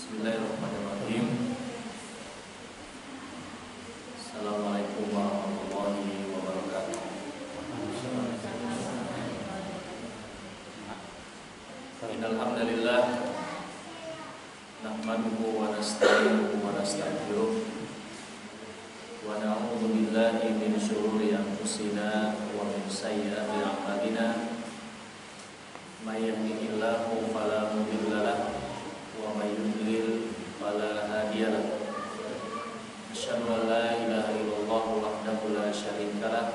Bismillahirrahmanirrahim. Assalamualaikum warahmatullahi wabarakatuh. Innal hamdalillah nahmaduhu wa nasta'inuhu wa nastaghfiruh wa na'udzu billahi min shururi anfusina wa min sayyiati a'malina. May yahdihillahu fala mudilla lahu wa may yudlil fala hadiya lahu. Asyhadu an la ilaha illallah wahdahu la syarika lah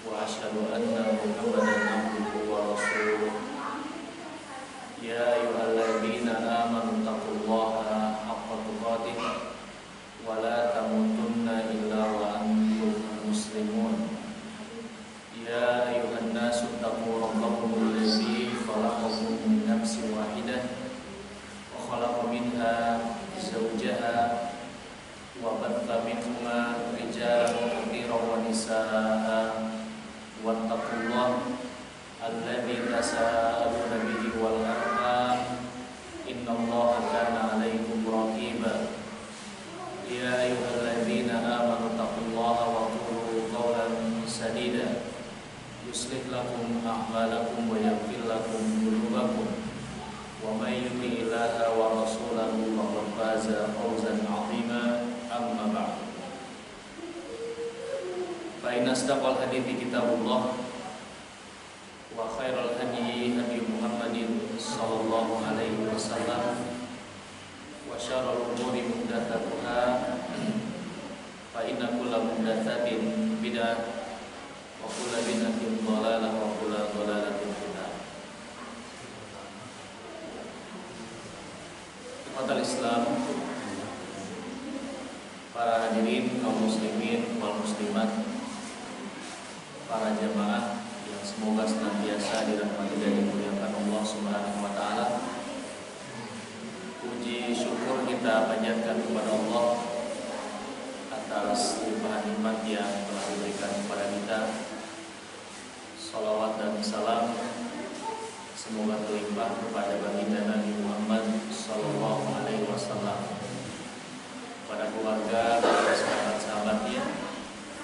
wa asyhadu anna Muhammadan abduhu wa rasuluh. Ya ayyuhalladzina amanu taqullaha haqqa tuqatih wa la tamutunna illa wa antum muslimun. Ya ayyuhan nasu taqu rabbakum alladzi khalaqakum min nafsin wahidah wa khalaqa minha zawjaha wa batha minhuma rijalan katsiran wa nisaa'a wattaqullaha alladzi tasaaluna bihi wal arham innallaha kana 'alaykum raqiba. Ya ayyuhalladzina amanu taqullaha wa qulu qawlan sadida yuslih lakum a'malakum wa yaghfir lakum dhunubakum wa may yuti'illaha wa rasulahu faqad faza fawzan 'azima. Amma ba'd. Fa inna asdaqal hadithi kitabullah wa khairal hadyi hadyi Muhammadin sallallahu alaihi wasallam wa syarrul umuri muhdatsatuha fa inna kulla muhdatsatin bid'ah wa kullu bid'atin dhalalah wa kullu dhalalatin finnar. Umat Islam, para hadirin kaum muslimin wal muslimat, para jamaah yang semoga senantiasa dirahmati dan dimuliakan Allah Subhanahu wa taala. Puji syukur kita panjatkan kepada Allah atas limpahan nikmat yang telah diberikan kepada kita. Salawat dan salam semoga terlimpah kepada baginda Nabi Muhammad sallallahu alaihi wasallam, kepada keluarga, kepada sahabat-sahabatnya,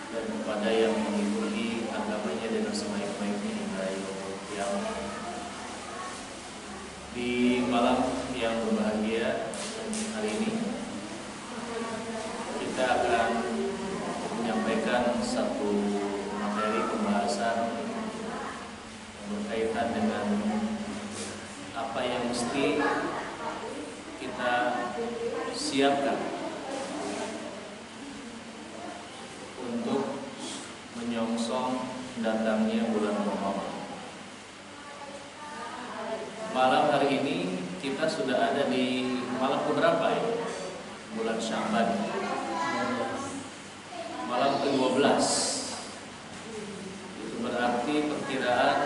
dan kepada yang mengikuti agamanya dengan sebaik-baiknya hingga yaumul qiyamah. Di malam yang berbahagia hari ini kita akan menyampaikan satu materi pembahasan yang berkaitan dengan apa yang mesti kita siapkan untuk menyongsong datangnya bulan Ramadan. Malam hari ini kita sudah ada di malam keberapa ya? Bulan Sya'ban. Malam ke-12. Itu berarti perkiraan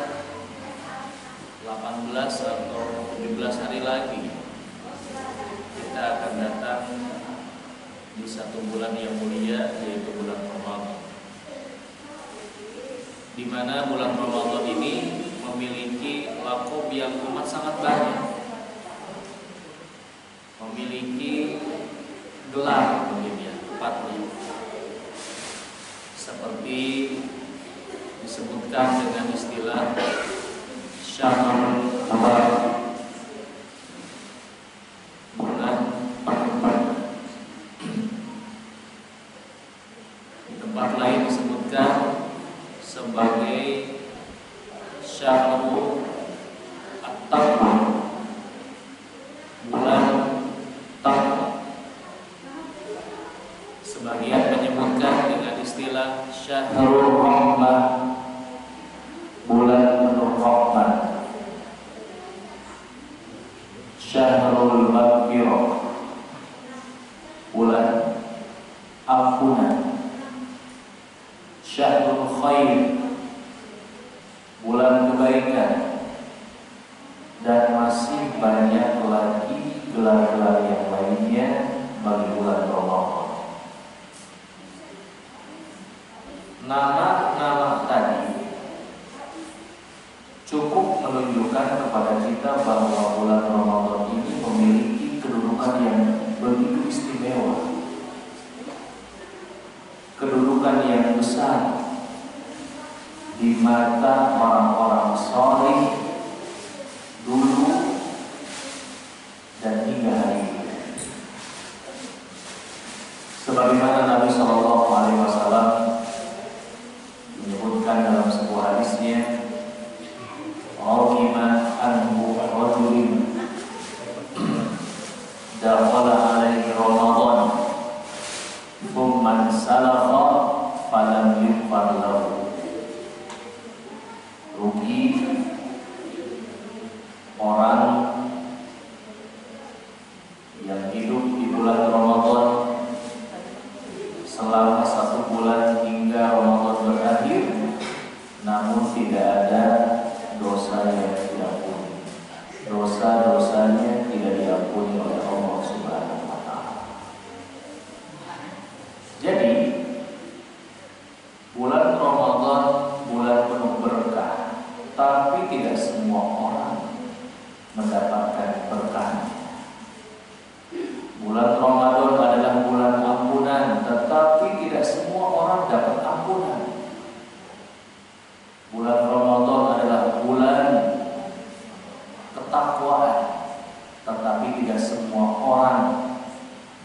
18 atau 17 hari lagi kita akan datang di satu bulan yang mulia, yaitu bulan Ramadan. Di mana bulan Ramadan ini memiliki laqab yang amat sangat banyak, memiliki gelar mungkin ya, tepatnya seperti disebutkan dengan istilah Syahrul Mubarak, bulan Ramadan. Di tempat lain disebutkan sebagai Syahrul At-Taqwa, bulan Taqwa. Sebagian menyebutkan dengan istilah Syahrul Rahmah, bulan penuh rahmat. Syahrul Maghfirah, bulan ampunan. Syahrul Khair, bulan kebaikan. Dan masih banyak lagi gelar-gelar yang lainnya bagi bulan Ramadan. Nama-nama tadi cukup menunjukkan kepada kita bahwa bulan Ramadan ini memiliki kedudukan tempat yang begitu istimewa, kedudukan yang besar di mata orang-orang saleh dulu dan hingga hari ini. Sebagaimana Nabi Shallallahu Alaihi Wasallam menyebutkan dalam sebuah hadisnya, "Raqiman anhu rajulin dakhala alaihi Ramadan, thumma salafa falam yughfar lahu." Rugi orang yang hidup di bulan Ramadan selama 1 bulan hingga Ramadan berakhir, namun tidak ada dosa yang diampuni. Dosa-dosanya tidak diampuni oleh Allah Subhanahu wa Ta'ala. Jadi bulan Ramadan bulan penuh berkah, tapi tidak semua orang mendapatkan berkah. Bulan Ramadan adalah bulan ampunan, tetapi tidak semua orang dapat ampunan. Bulan Ramadan adalah bulan ketakwaan, tetapi tidak semua orang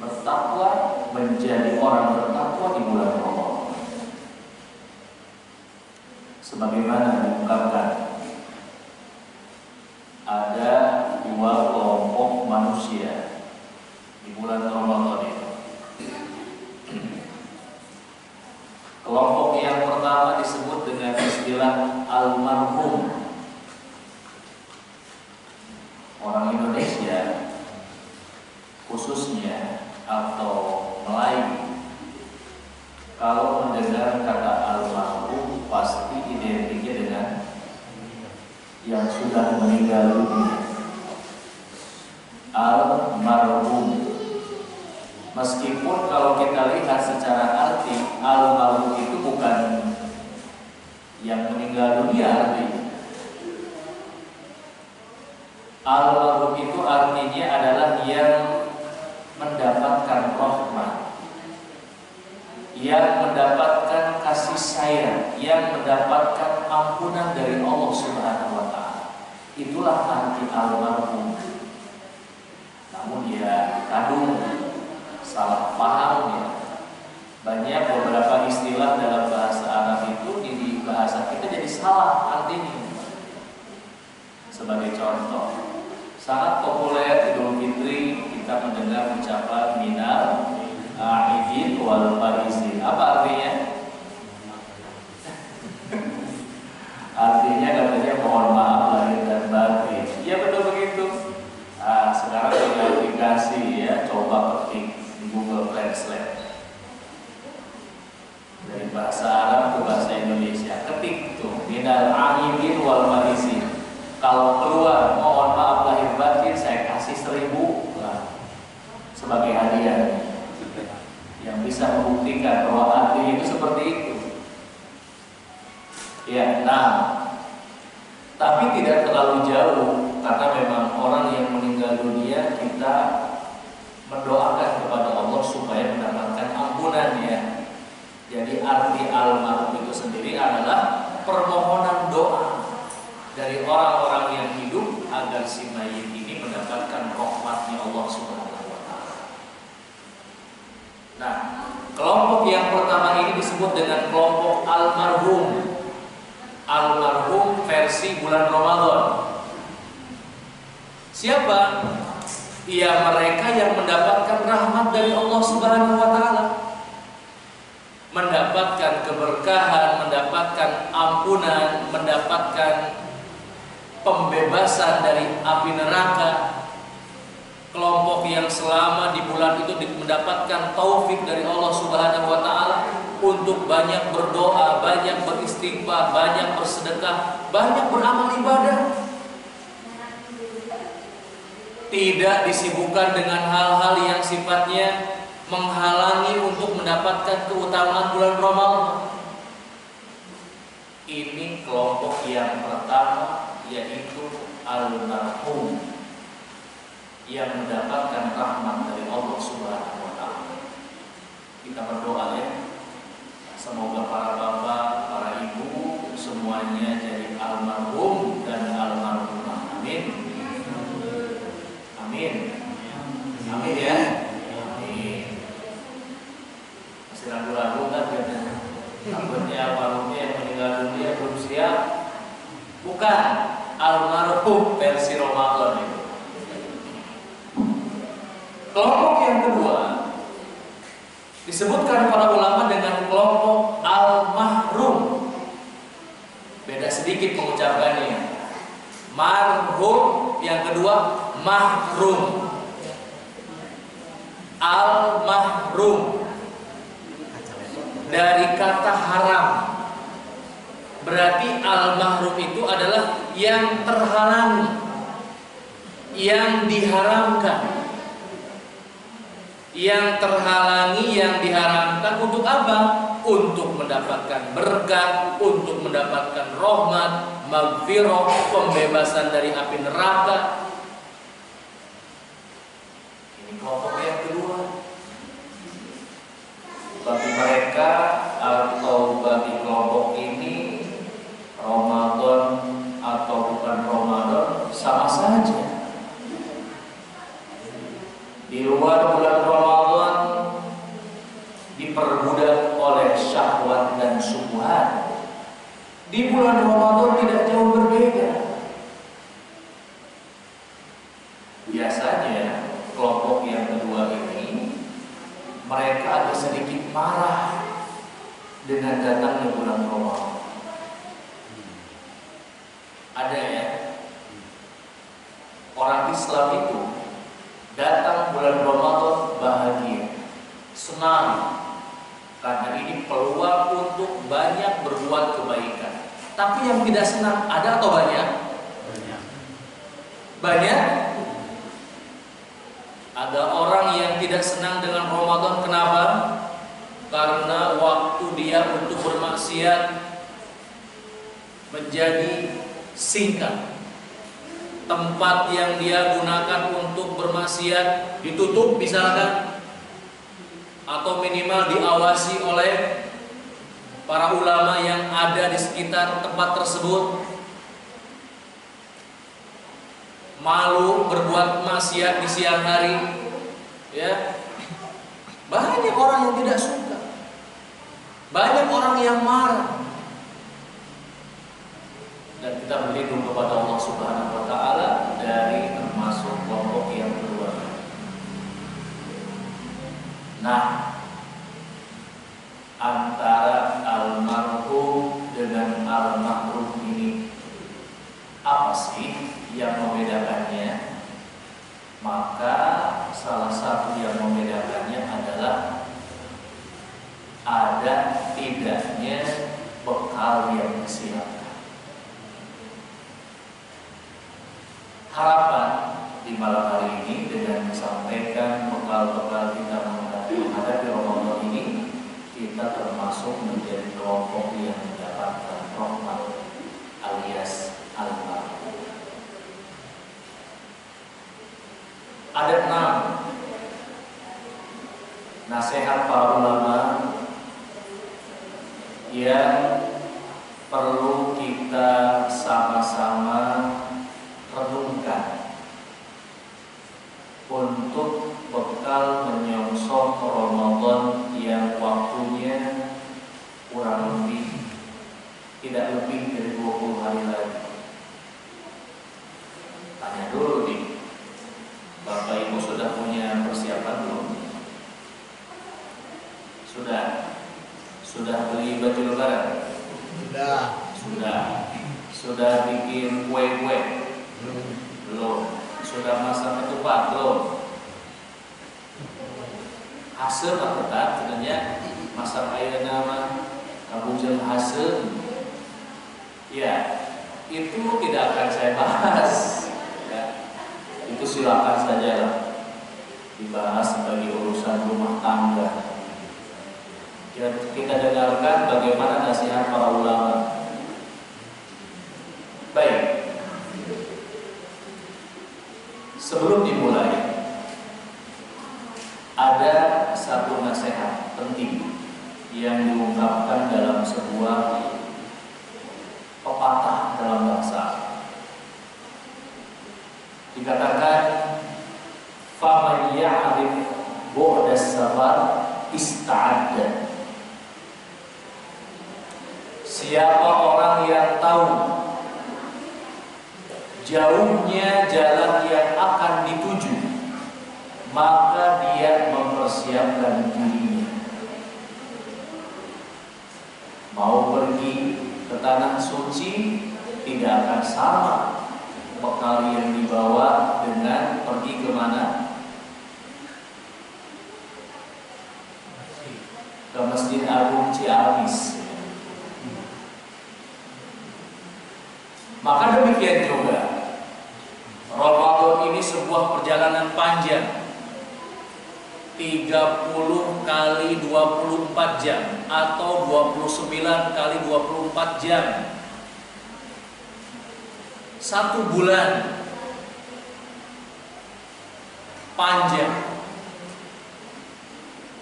bertakwa menjadi orang bertakwa di bulan Ramadan. Sebagaimana diungkapkan, ada 2 kelompok manusia di bulan Ramadan itu. Kelompok yang pertama disebut dengan istilah almarhum. Orang Indonesia khususnya atau Melayu, kalau mendengar kata almarhum pasti identiknya dengan yang sudah meninggal dunia. Almarhum. Meskipun kalau kita lihat secara arti, almarhum itu bukan yang meninggal dunia artinya. Almarhum itu artinya adalah yang mendapatkan rahmat, yang mendapatkan kasih sayang, yang mendapatkan ampunan dari Allah Subhanahu wa Ta'ala. Itulah arti almarhum. Namun ya kadung salah paham ya. Banyak beberapa istilah dalam bahasa Arab itu di bahasa kita jadi salah artinya. Sebagai contoh, sangat populer Idul Fitri kita mendengar ucapan minal aidin wal faizin. Apa artinya? Artinya katanya mohon maaf lahir dan batin. Ya betul begitu. Nah, sekarang dengan aplikasi ya, coba ketik di Google Translate dari bahasa Arab ke bahasa Indonesia, ketik tuh minal aidin wal faizin. Kalau keluar mohon maaf lahir batin, saya kasih 1000 sebagai hadiah yang bisa membuktikan bahwa artinya itu seperti itu. Ya, nah, tapi tidak terlalu jauh karena memang orang yang meninggal dunia kita mendoakan kepada Allah supaya mendapatkan ampunan ya. Jadi arti almarhum itu sendiri adalah permohonan doa dari orang-orang yang hidup agar si mayit ini mendapatkan rahmatnya Allah Subhanahu wa Ta'ala. Nah, kelompok yang pertama ini disebut dengan kelompok almarhum. Almarhum versi bulan Ramadan. Siapa? Ya mereka yang mendapatkan rahmat dari Allah Subhanahu wa Ta'ala, mendapatkan keberkahan, mendapatkan ampunan, mendapatkan pembebasan dari api neraka. Kelompok yang selama di bulan itu mendapatkan taufik dari Allah Subhanahu wa Ta'ala untuk banyak berdoa, banyak beristighfar, banyak bersedekah, banyak beramal ibadah. Tidak disibukkan dengan hal-hal yang sifatnya menghalangi untuk mendapatkan keutamaan bulan Ramadan. Ini kelompok yang pertama, yaitu almarhum, yang mendapatkan rahmat Kelompok yang kedua disebutkan para ulama dengan kelompok al-mahrum. Beda sedikit pengucapannya. Marhum, yang kedua mahrum. Al-mahrum dari kata haram. Berarti al-mahrum itu adalah yang terhalangi, yang diharamkan. Yang terhalangi, yang diharamkan untuk apa? Untuk mendapatkan berkah, untuk mendapatkan rahmat, maghfirah, pembebasan dari api neraka. Ini kelompok yang kedua. Bagi mereka atau bagi kelompok ini, Ramadan atau bukan Ramadan sama saja. Di luar bulan Ramadan diperbudak oleh syahwat dan syubhat. Di bulan Ramadan tidak jauh berbeda. Biasanya kelompok yang kedua ini mereka agak sedikit marah dengan datangnya bulan Ramadan. Ada ya, orang Islam itu datang bulan Ramadan bahagia, senang, karena ini peluang untuk banyak berbuat kebaikan. Tapi yang tidak senang ada atau banyak? Banyak. Ada orang yang tidak senang dengan Ramadan. Kenapa? Karena waktu dia untuk bermaksiat menjadi singkat. Tempat yang dia gunakan untuk bermaksiat ditutup misalkan, atau minimal diawasi oleh para ulama yang ada di sekitar tempat tersebut. Malu berbuat maksiat di siang hari, ya. Banyak orang yang tidak suka, banyak orang yang marah. Dan kita berlindung kepada Allah Subhanahu wa taala dari termasuk kelompok yang kedua. Nah, antara almarhum dengan almarhum ini apa sih yang membedakannya? Maka salah satu yang membedakannya adalah ada tidaknya bekal yang disiapkan. Harapan di malam hari ini dengan menyampaikan bekal-bekal kita menghadapi Ramadan ini, kita termasuk menjadi kelompok yang mendapatkan rahmat alias al-mahrum. Ada 6 nasihat para ulama yang perlu kita sama-sama renungkan untuk bekal menyongsong Ramadan yang waktunya kurang lebih tidak lebih dari 20 hari lagi. Tanya dulu nih, Bapak Ibu sudah punya persiapan belum? Sudah beli baju lebaran? Sudah bikin kue-kue? Belum. Sudah masak ketupat? Belum. Hasil ketupat sebenarnya masak air nama kabujel hasil. Ya, itu tidak akan saya bahas. Ya, itu silakan saja lah dibahas sebagai urusan rumah tangga. Kita dengarkan bagaimana nasihat para ulama. Baik. Sebelum dimulai, ada satu nasihat penting yang diungkapkan dalam sebuah pepatah dalam bahasa. Dikatakan, "Faman ya'rif bu'das safar ista'adda." Siapa orang yang tahu jauhnya jalan yang akan dituju, maka dia mempersiapkan dirinya. Mau pergi ke tanah suci tidak akan sama bekal yang dibawa dengan pergi ke mana? Ke Masjid Agung Ciamis. Maka demikian juga Ramadan ini sebuah perjalanan panjang, 30 kali 24 jam atau 29 kali 24 jam. 1 bulan panjang.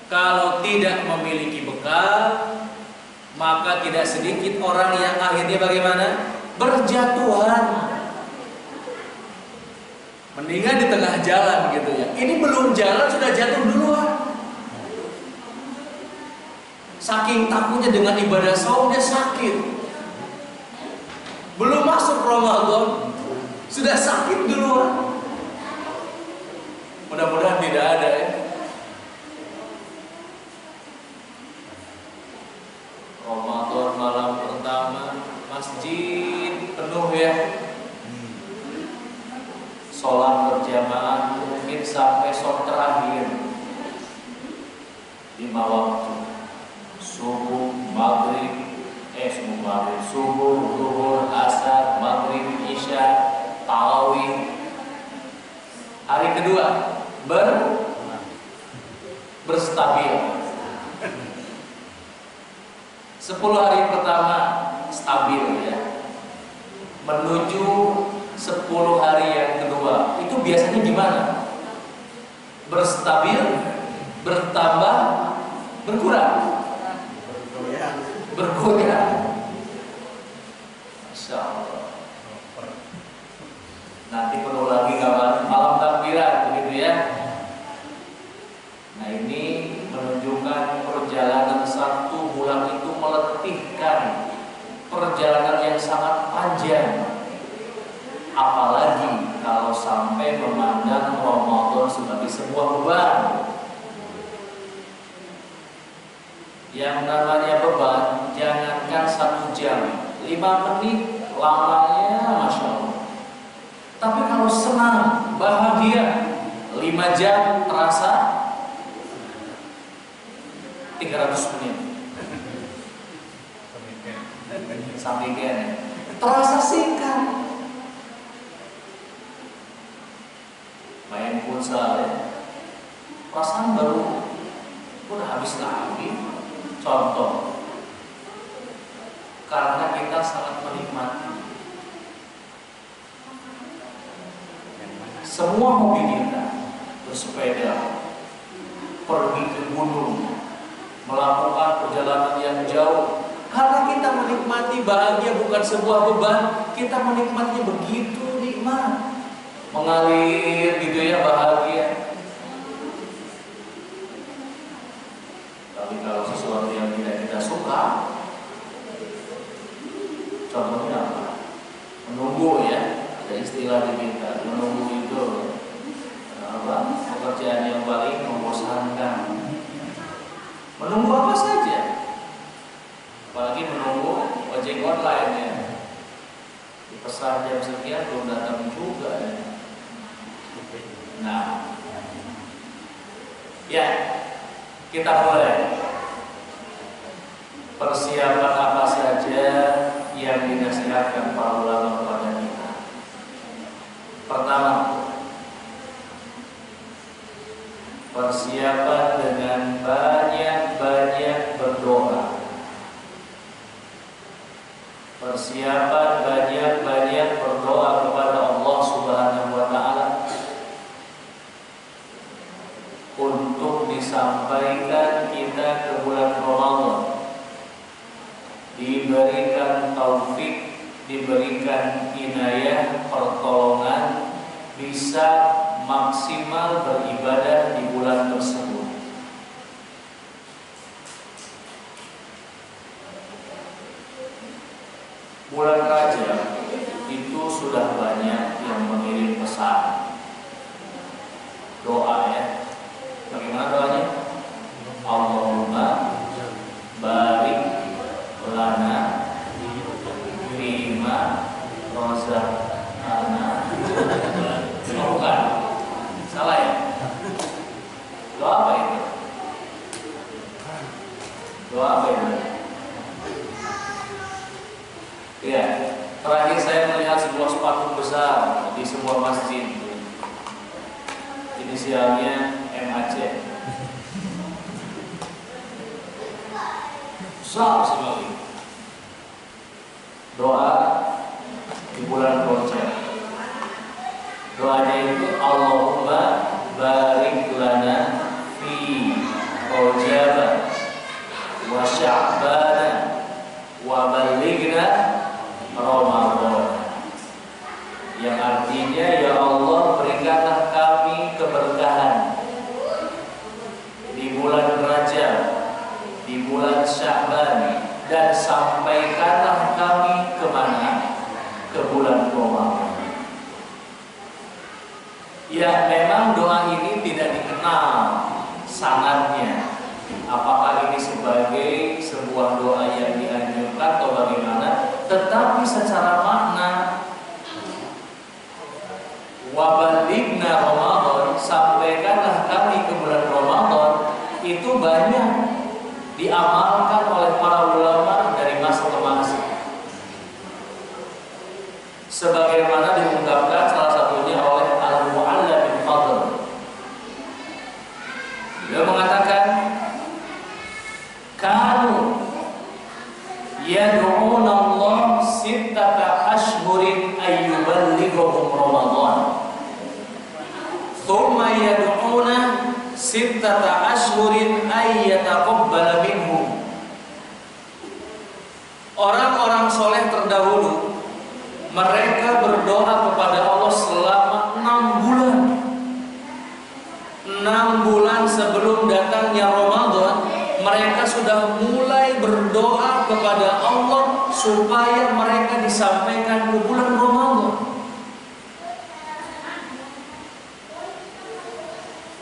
Kalau tidak memiliki bekal, maka tidak sedikit orang yang akhirnya bagaimana? Berjatuhan. Mendingan di tengah jalan gitu ya. Ini belum jalan sudah jatuh duluan. Saking takutnya dengan ibadah saum dia sakit. Belum masuk Ramadan sudah sakit duluan. Mudah-mudahan tidak ada ya. Ramadan malam pertama masjid penuh ya. Sholat berjamaah mungkin sampai sholat terakhir 5 waktu, subuh, maghrib, subuh, zuhur, asar, maghrib, isya, tarawih. Hari kedua berstabil. 10 hari pertama stabil ya. Menuju 10 hari yang kedua itu biasanya gimana? Berstabil, bertambah, berkurang, bergoyang. Masya Allah. Nanti perlu lagi kapan? Malam takbiran begitu ya. Nah ini menunjukkan perjalanan 1 bulan itu meletihkan, perjalanan yang sangat panjang. Apalagi kalau sampai memandang Ramadan sebagai sebuah beban. Yang namanya beban, jangankan 1 jam, 5 menit lamanya Masya Allah. Tapi kalau senang, bahagia, 5 jam terasa 300 menit. Sampai terasa singkat. Main futsal ya, perasaan baru udah habis lagi. Contoh, karena kita sangat menikmati semua hobi kita, bersepeda, pergi ke gunung, melakukan perjalanan yang jauh. Karena kita menikmati bahagia bukan sebuah beban, kita menikmatinya begitu nikmat. Mengalir gitu ya bahagia. Tapi kalau sesuatu yang tidak kita suka, contohnya apa? Menunggu ya, ada istilah diminta menunggu itu apa? Pekerjaan yang paling membosankan. Menunggu apa saja, apalagi menunggu ojek online ya. Dipesan jam sekian belum datang juga ya. Nah, ya kita mulai. Persiapan apa saja yang dinasihatkan para ulama kepada kita? Pertama, persiapan dengan banyak-banyak berdoa. Persiapan banyak-banyak berdoa kepada Allah Subhanahu wa Ta'ala untuk disampaikan kita ke bulan Ramadan, diberikan taufik, diberikan inayah, pertolongan, bisa maksimal beribadah di bulan tersebut. Bulan Rajab itu sudah banyak yang mengirim pesan doa ya. Doa apa itu? Ya, terakhir saya melihat sebuah spanduk besar di sebuah masjid. Inisialnya MAC. Besar sekali. Doa di bulan Rajab. Doanya itu Allahumma barik lana fi Rajab wa Sya'ban wa balighna Ramadan. Yang artinya, ya Allah, berikanlah kami keberkahan di bulan Rajab, di bulan Sya'ban, dan sampaikanlah kami kemana? Ke bulan Ramadan. Ya, memang doa ini tidak dikenal sanadnya. Apakah ini sebagai sebuah doa yang dianjurkan atau bagaimana? Tetapi secara makna, wabalighna Ramadan, sampaikanlah kami ke bulan Ramadan, itu banyak diamalkan oleh para ulama dari masa ke masa. Sebagaimana diungkapkan salah satunya oleh Al-Mu'alla bin Fadl. Beliau mengatakan, kanu yad'una Allah sittata ashhurin ayyuballighahum Ramadan, thumma yad'una sittata ashhurin ayyataqabbala minhum. Orang-orang soleh terdahulu, mereka berdoa kepada Allah selama 6 bulan. 6 bulan sebelum datangnya Ramadan, mereka sudah mulai berdoa kepada Allah supaya mereka disampaikan ke bulan Ramadan.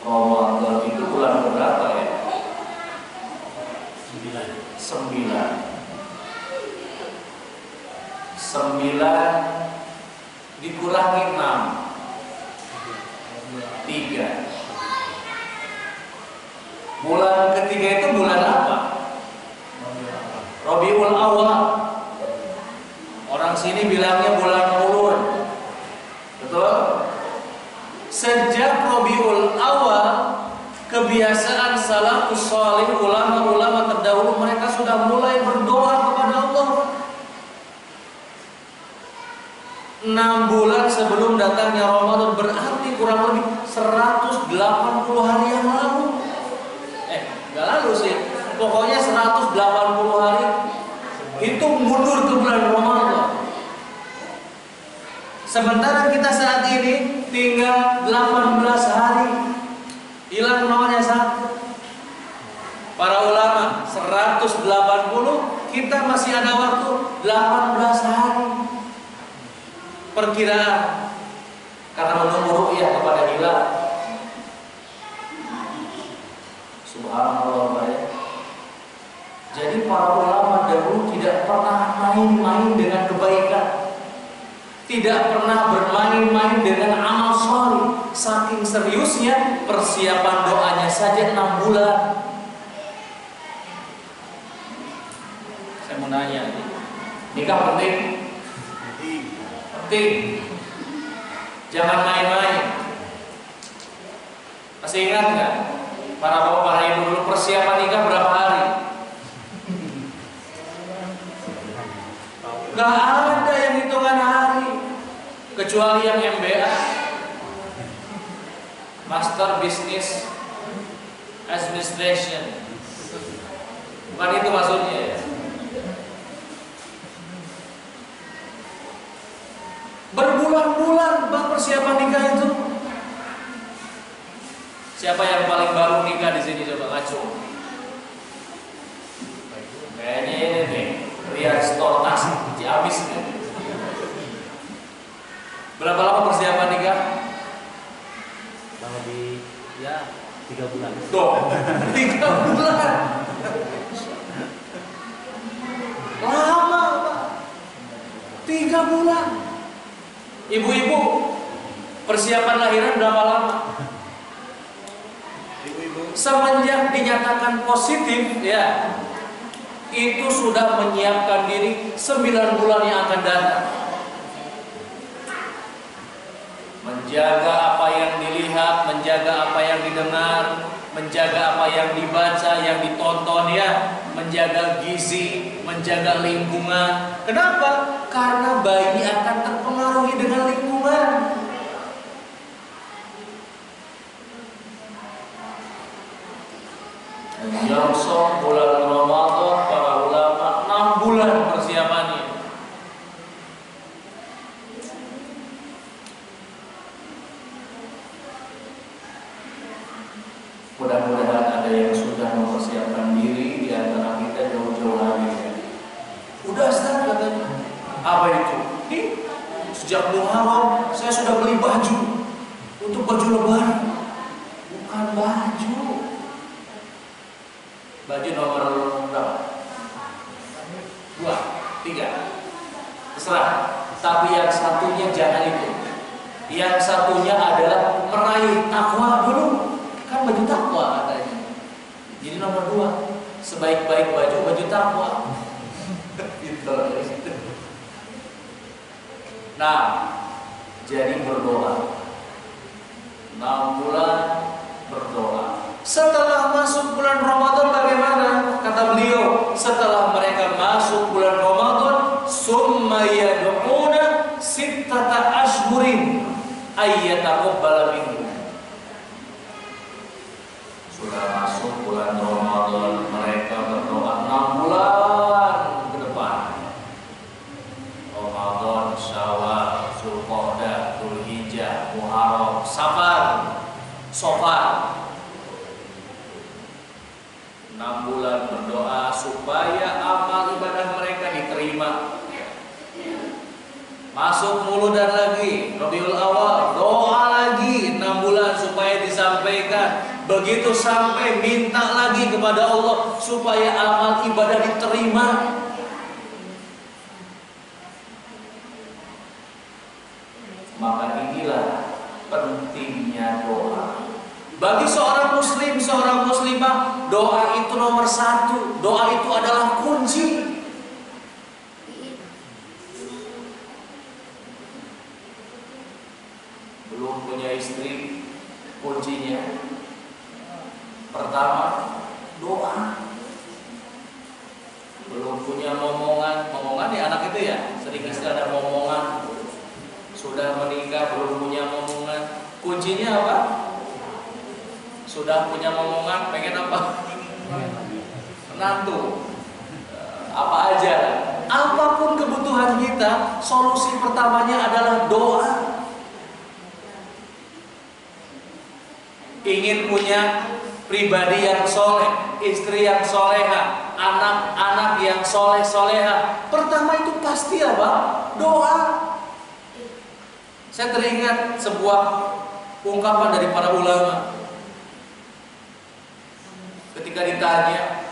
Ramadan itu bulan berapa ya? 9 dikurangi 6, 3. Bulan ketiga itu bulan apa? Rabiul Awal. Orang sini bilangnya bulan Ulun. Betul? Sejak Rabiul Awal, kebiasaan salafus salih, ulama-ulama terdahulu, mereka sudah mulai berdoa kepada Allah. 6 bulan sebelum datangnya Ramadan, berarti kurang lebih 180 hari yang lalu. Gak lalu sih, pokoknya 180 hari itu mundur ke bulan Ramadan. Sementara kita saat ini tinggal 18 hari, hilang nolnya 1. Para ulama 180, kita masih ada waktu 18 hari perkiraan, karena menunggu ru'yah kepada hilal. Subhanallah, ya. Jadi para ulama dahulu tidak pernah main-main dengan kebaikan, tidak pernah bermain-main dengan amal sholih. Saking seriusnya persiapan doanya saja 6 bulan. Saya mau nanya, nikah penting? Penting. Jangan main-main. Masih ingat nggak? Para bapak, para ibu dulu persiapan nikah berapa hari? Gak ada yang hitungan hari, kecuali yang MBA, Master Business Administration. Bukan itu maksudnya ya. Berbulan-bulan bang persiapan nikah itu. Siapa yang paling baru nikah di sini, coba ngaco? Kayaknya ini nih, Riyad Store Tasik, Ciamis nih. Berapa lama persiapan nikah? Kurang lebih ya 3 bulan. Tuh, 3 bulan. Lama Pak. 3 bulan. Ibu-ibu, persiapan lahiran berapa lama? Ibu-ibu Semenjak dinyatakan positif, ya, itu sudah menyiapkan diri 9 bulan yang akan datang. Menjaga apa yang dilihat, menjaga apa yang didengar, menjaga apa yang dibaca, yang ditonton ya, menjaga gizi, menjaga lingkungan. Kenapa? Karena bayi akan terpengaruhi dengan lingkungan. Nyongsong bulan Ramadan, para ulama 6 bulan persiapannya. Mudah-mudahan ada yang sudah mempersiapkan diri di antara kita jauh-jauh hari. Udah Ustaz katanya. Apa itu? Nih, sejak Muharram saya sudah beli baju untuk baju lebaran. Bukan baju. Baju nomor berapa? 2, 3. Terserah. Tapi yang satunya jangan itu. Yang satunya adalah meraih takwa dulu. Kan baju takwa katanya. Jadi nomor 2, sebaik-baik baju takwa. Nah, jadi berdoa 6 bulan berdoa. Setelah masuk bulan Ramadan bagaimana? Kata beliau, setelah mereka masuk bulan Ramadan, summa yad'una sittata ashhurin ayyataqabbala minhum. Sudah masuk bulan Ramadan, mereka berdoa 6 bulan ke depan. Ramadan, Syawal, Zulqa'dah, Dzulhijjah, Muharram, Safar. 6 bulan berdoa supaya amal ibadah mereka diterima. Masuk Muludan lagi, Rabiul Awal, doa lagi 6 bulan supaya disampaikan. Begitu sampai minta lagi kepada Allah supaya amal ibadah diterima. Maka inilah pentingnya doa. Bagi seorang muslim, seorang muslimah, doa itu nomor 1. Doa itu adalah kunci. Belum punya istri, kuncinya pertama doa. Belum punya momongan ya anak itu ya, sering istilah ada momongan. Sudah menikah belum punya momongan, kuncinya apa? Sudah punya momongan, pengen apa? Menantu. Apa aja, apapun kebutuhan kita, solusi pertamanya adalah doa. Ingin punya pribadi yang soleh, istri yang soleha, anak-anak yang soleh-soleha, pertama itu pasti apa? Doa. Saya teringat sebuah ungkapan dari para ulama. Ketika ditanya,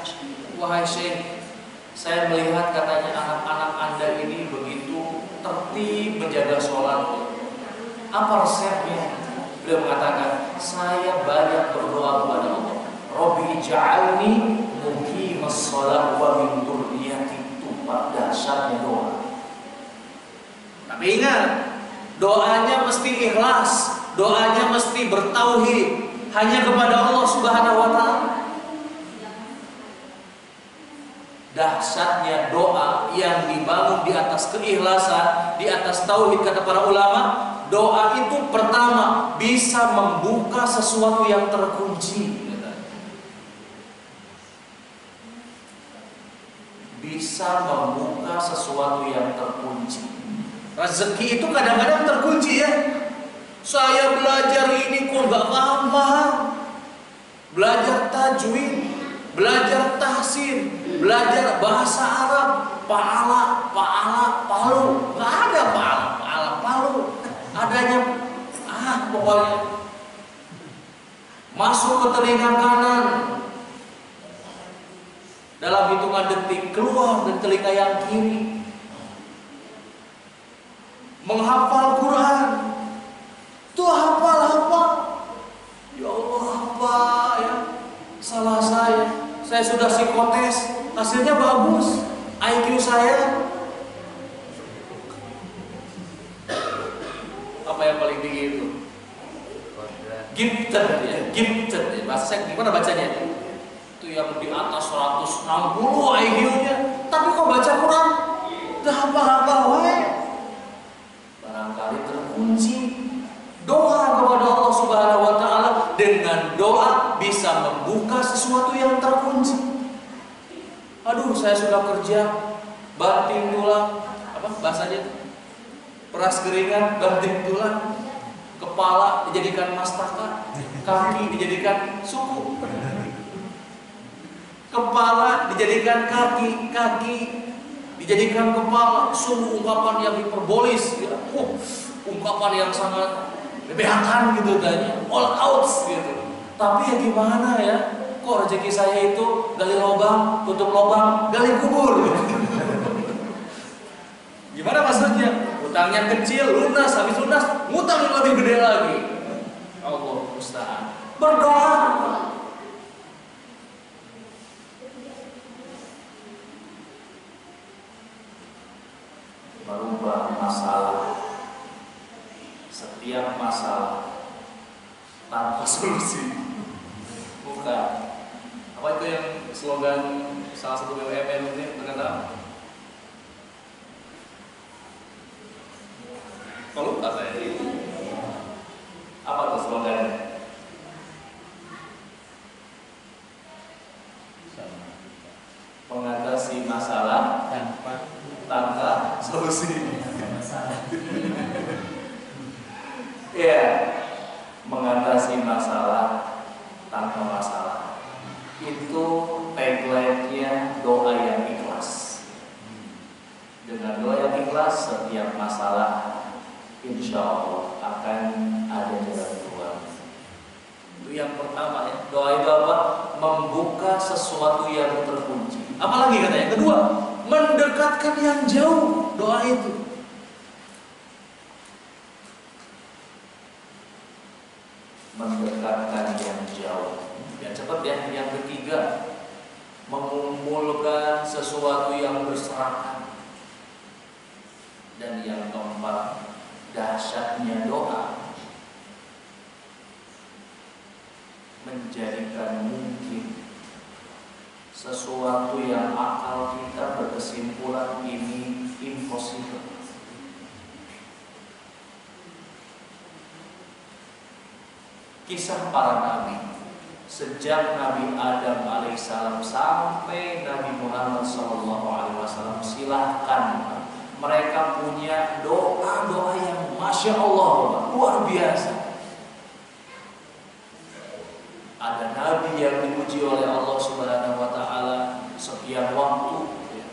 wahai Syekh, saya melihat katanya anak-anak Anda ini begitu tertib menjaga sholat. Apa resepnya? Beliau mengatakan, saya banyak berdoa kepada Allah. Rabbi ij'alni muqimas shalah wa min dzurriyyati. Itu dahsyatnya doa. Tapi ingat, doanya mesti ikhlas, doanya mesti bertauhid hanya kepada Allah Subhanahu wa taala. Dahsyatnya doa yang dibangun di atas keikhlasan, di atas tauhid, kata para ulama, doa itu pertama bisa membuka sesuatu yang terkunci. Bisa membuka sesuatu yang terkunci. Rezeki itu kadang-kadang terkunci ya. Saya belajar ini kok gak paham. Belajar tajwid, belajar tahsin, belajar bahasa Arab, pahala, palu. Gak ada pahala, palu. Adanya pokoknya masuk ke telinga kanan, dalam hitungan detik keluar dari telinga yang kiri. Menghafal Quran, tuh hafal. Ya Allah, apa ya salah saya sudah psikotes, hasilnya bagus, IQ saya apa yang paling tinggi itu? Gifted ya, gifted ya. Bahasa saya gimana bacanya? Itu yang di atas 160 IQ-nya, tapi kok baca Quran gak hafal-hafal wae. Barangkali terkunci doa kepada Allah Subhanahu wa taala. Dengan doa bisa membuka sesuatu yang terkunci. Aduh, saya sudah kerja banting tulang, apa bahasanya? Peras keringat, banting tulang. Kepala dijadikan mastaka, kaki dijadikan suku. Kepala dijadikan kaki, kaki dijadikan kepala. Sungguh ungkapan yang hiperbolis, ya. Ungkapan yang sangat bebeakan gitu tanya, all out gitu. Tapi ya gimana ya? Kok rezeki saya itu gali lubang, tutup lubang, gali kubur gitu. Gimana maksudnya? Utangnya kecil, lunas, habis lunas, ngutang yang lebih gede lagi. Allah musta'an. Berdoa. Merubah masalah. Setiap masalah tanpa solusi. Bukan. Apa itu yang slogan salah satu BUMN ini ternyata? Kalau lupa saya. Apa tuh slogannya? Mengatasi masalah tanpa solusi. Ya, mengatasi masalah tanpa masalah. Itu tagline-nya doa yang ikhlas. Dengan doa yang ikhlas, setiap masalah insya Allah akan ada jalan keluar. Itu yang pertama ya. Doa itu apa? Membuka sesuatu yang terkunci. Apalagi katanya? Kedua, mendekatkan yang jauh. Doa itu mendekatkan yang jauh. Yang cepat ya. Yang ketiga, mengumpulkan sesuatu yang berserakan. Dan yang keempat, dahsyatnya doa menjadikan mungkin sesuatu yang akal kita berkesimpulan ini impossible. Kisah para nabi, sejak Nabi Adam alaihissalam sampai Nabi Muhammad SAW, silahkan mereka punya doa-doa yang Masya Allah luar biasa. Ada Nabi yang dipuji oleh Allah Subhanahu wa ta'ala sekian waktu ya.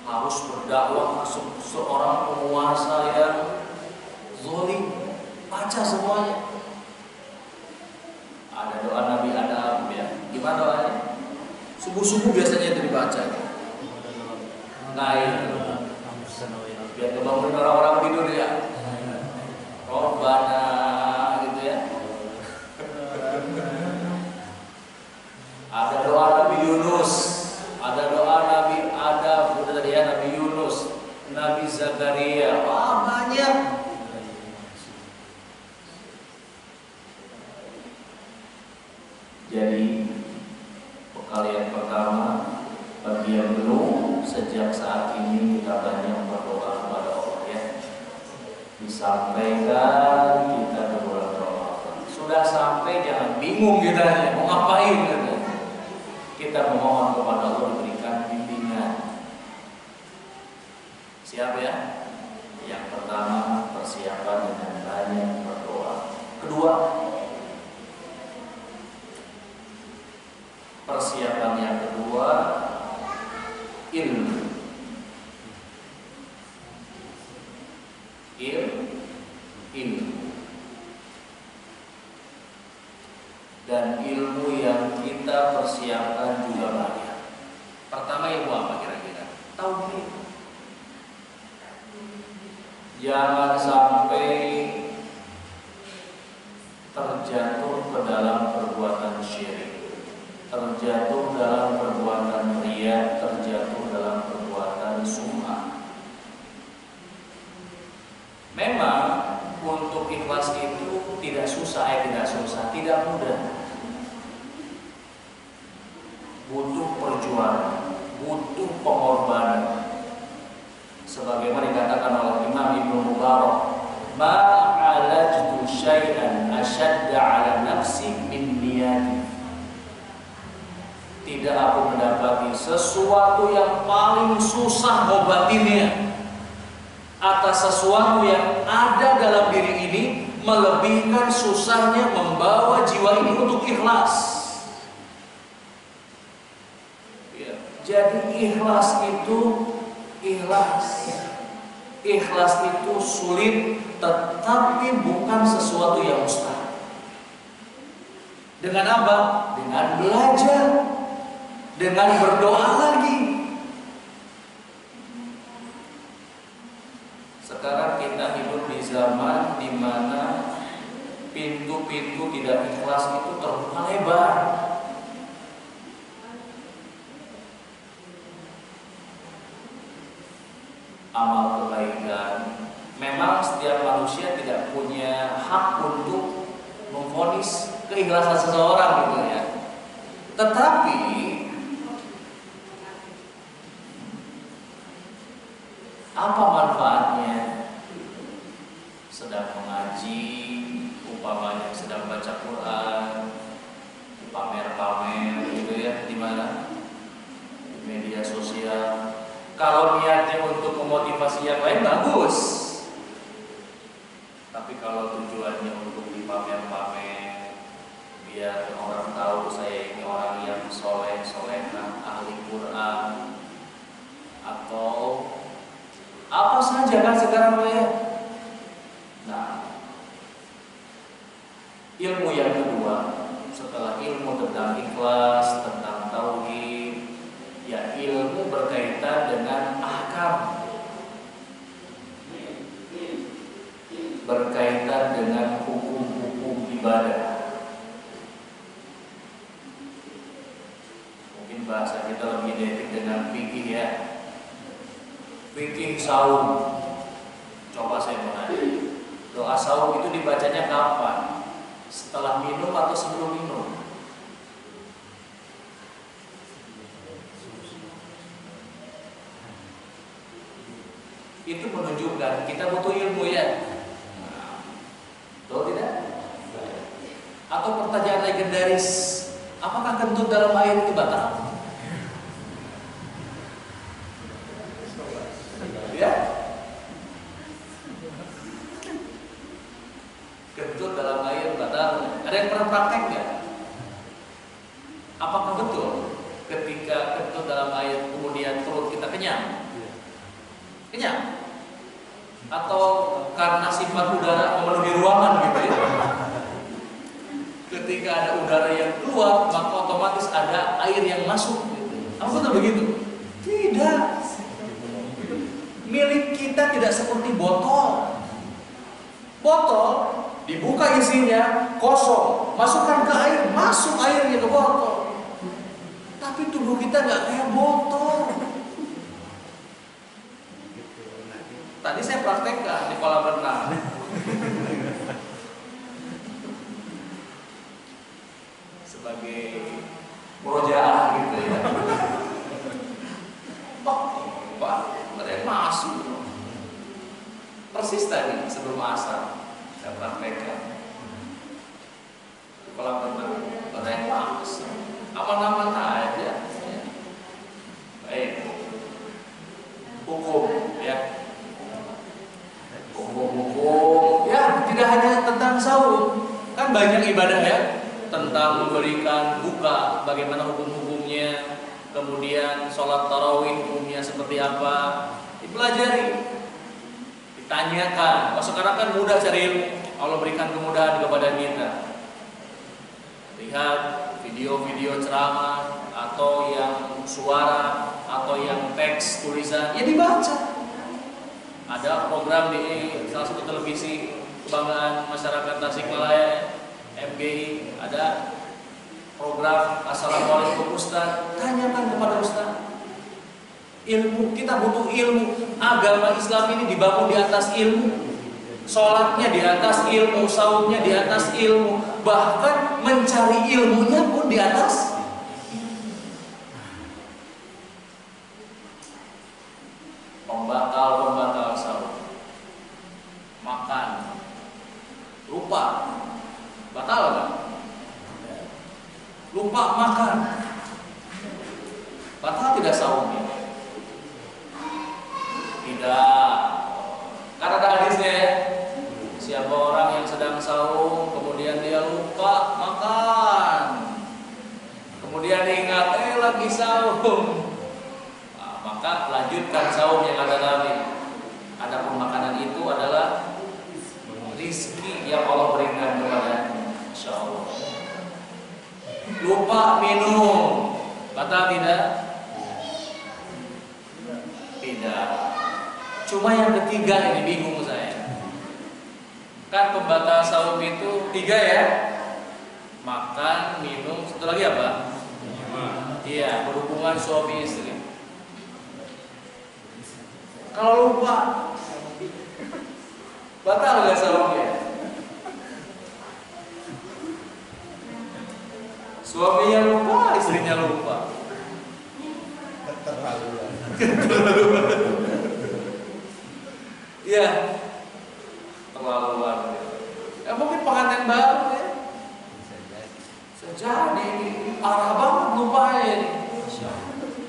Harus berdakwah seorang penguasa yang zalim. Baca semuanya. Ada doa Nabi Adam ya. Gimana doanya? Subuh-subuh biasanya itu dibaca. Nah itu biar kebangun orang-orang tidur ya. Robbana gitu ya. Ada doa Nabi Yunus, ada doa Nabi Adam, udah tadi ya, Nabi Yunus, Nabi Zakaria, wah banyak. Jadi perkalian pertama bagi yang belum, sejak saat ini kita banyak berdoa kepada Allah ya. Disampaikan kita ke bulan Ramadan. Sudah sampai jangan bingung kita mau ngapain gitu. Kita memohon kepada Allah diberikan bimbingan. Siap ya? Yang pertama persiapan dengan banyak berdoa. Kedua, persiapan yang kedua ilmu. Dan ilmu yang kita persiapkan juga banyak. Pertama ilmu apa kira-kira? Tauhid. Jangan sampai terjatuh ke dalam perbuatan syirik, terjatuh dalam butuh perjuangan, butuh pengorbanan. Sebagaimana dikatakan oleh Imam Ibnu Mubarak, "Ma 'alajtu syai'an ashadda 'ala nafsi min niyati." Tidak aku mendapati sesuatu yang paling susah ngobatinnya atas sesuatu yang ada dalam diri ini melebihkan susahnya membawa jiwa ini untuk ikhlas. Ya, jadi ikhlas itu sulit, tetapi bukan sesuatu yang mustahil. Dengan apa? Dengan belajar, dengan berdoa lagi. Sekarang kita hidup di zaman di mana pintu-pintu tidak ikhlas itu terbuka lebar. Amal kebaikan, memang setiap manusia tidak punya hak untuk memvonis keikhlasan seseorang gitu ya. Tetapi apa manfaatnya sedang mengaji, umpamanya sedang baca Quran, pamer-pamer gitu ya, di mana? Di media sosial. Kalau niatnya untuk memotivasi yang lain bagus, tapi kalau tujuannya untuk dipamer-pamer, biar orang tahu saya ini orang yang soleh, solehah, ahli Quran, atau apa saja kan sekarang ya. Nah, ilmu yang kedua setelah ilmu tentang ikhlas, tentang tauhid, ya ilmu berkaitan dengan ahkam, berkaitan dengan hukum-hukum ibadah. Mungkin bahasa kita lebih identik dengan fikih ya. Fikih saum. Coba saya mau nanya, doa saum itu dibacanya kapan? Setelah minum atau sebelum minum? Itu menunjukkan kita butuh ilmu ya. Betul tidak? Atau pertanyaan legendaris, apakah kentut dalam air itu batal? Ya? Kentut dalam air batal. Ada yang pernah praktek nggak? Apakah betul ketika kentut dalam air kemudian perut kita kenyang? Kenyang? Atau karena sifat udara memenuhi ruangan gitu ya? Ketika ada udara yang keluar, maka otomatis ada air yang masuk gitu. Apa betul begitu? Tidak. Milik kita tidak seperti botol. Botol dibuka isinya kosong, masukkan ke air, masuk airnya ke botol. Tapi tubuh kita nggak kayak botol. Tadi saya praktekkan di kolam renang. Sebagai murojaah gitu ya. Oh, Pak, ada yang masuk. Persis tadi sebelum asar saya praktekkan di kolam renang. Ada yang masuk. Aman-aman aja. Baik. Hukum ya. Hukum-hukum ya, tidak hanya tentang saum, kan banyak ibadah ya, tentang memberikan buka, bagaimana hukum-hukumnya, kemudian sholat tarawih hukumnya seperti apa, dipelajari, ditanyakan. Oh, sekarang kan mudah cari ilmu, Allah berikan kemudahan kepada kita. Lihat video-video ceramah atau yang suara atau yang teks tulisan, ya dibaca. Ada program di salah satu televisi kebanggaan masyarakat Tasikmalaya, MGI, ada program Assalamualaikum Ustaz, tanyakan kepada Ustaz. Ilmu, kita butuh ilmu. Agama Islam ini dibangun di atas ilmu. Sholatnya di atas ilmu, saumnya di atas ilmu, bahkan mencari ilmunya pun di atas. lupa makan, batal tidak saumnya? Tidak. Karena ada hadisnya ya. Siapa orang yang sedang saum kemudian dia lupa makan, kemudian ingat lagi saum, nah, maka lanjutkan saum yang ada tadi. Adapun makanan itu adalah rizki yang Allah berikan kepadanya, insyaallah. Lupa minum, batal tidak? Tidak. Cuma yang ketiga ini bingung saya. Kan pembatal saum itu 3 ya. Makan, minum, satu lagi apa? Iya, berhubungan suami istri. Kalau lupa, batal nggak saumnya? Suaminya lupa, istrinya lupa. Keterlaluan. Iya, terlaluan. Ya mungkin pengantin baru ya. Sejadi ini parah banget lupanya ini.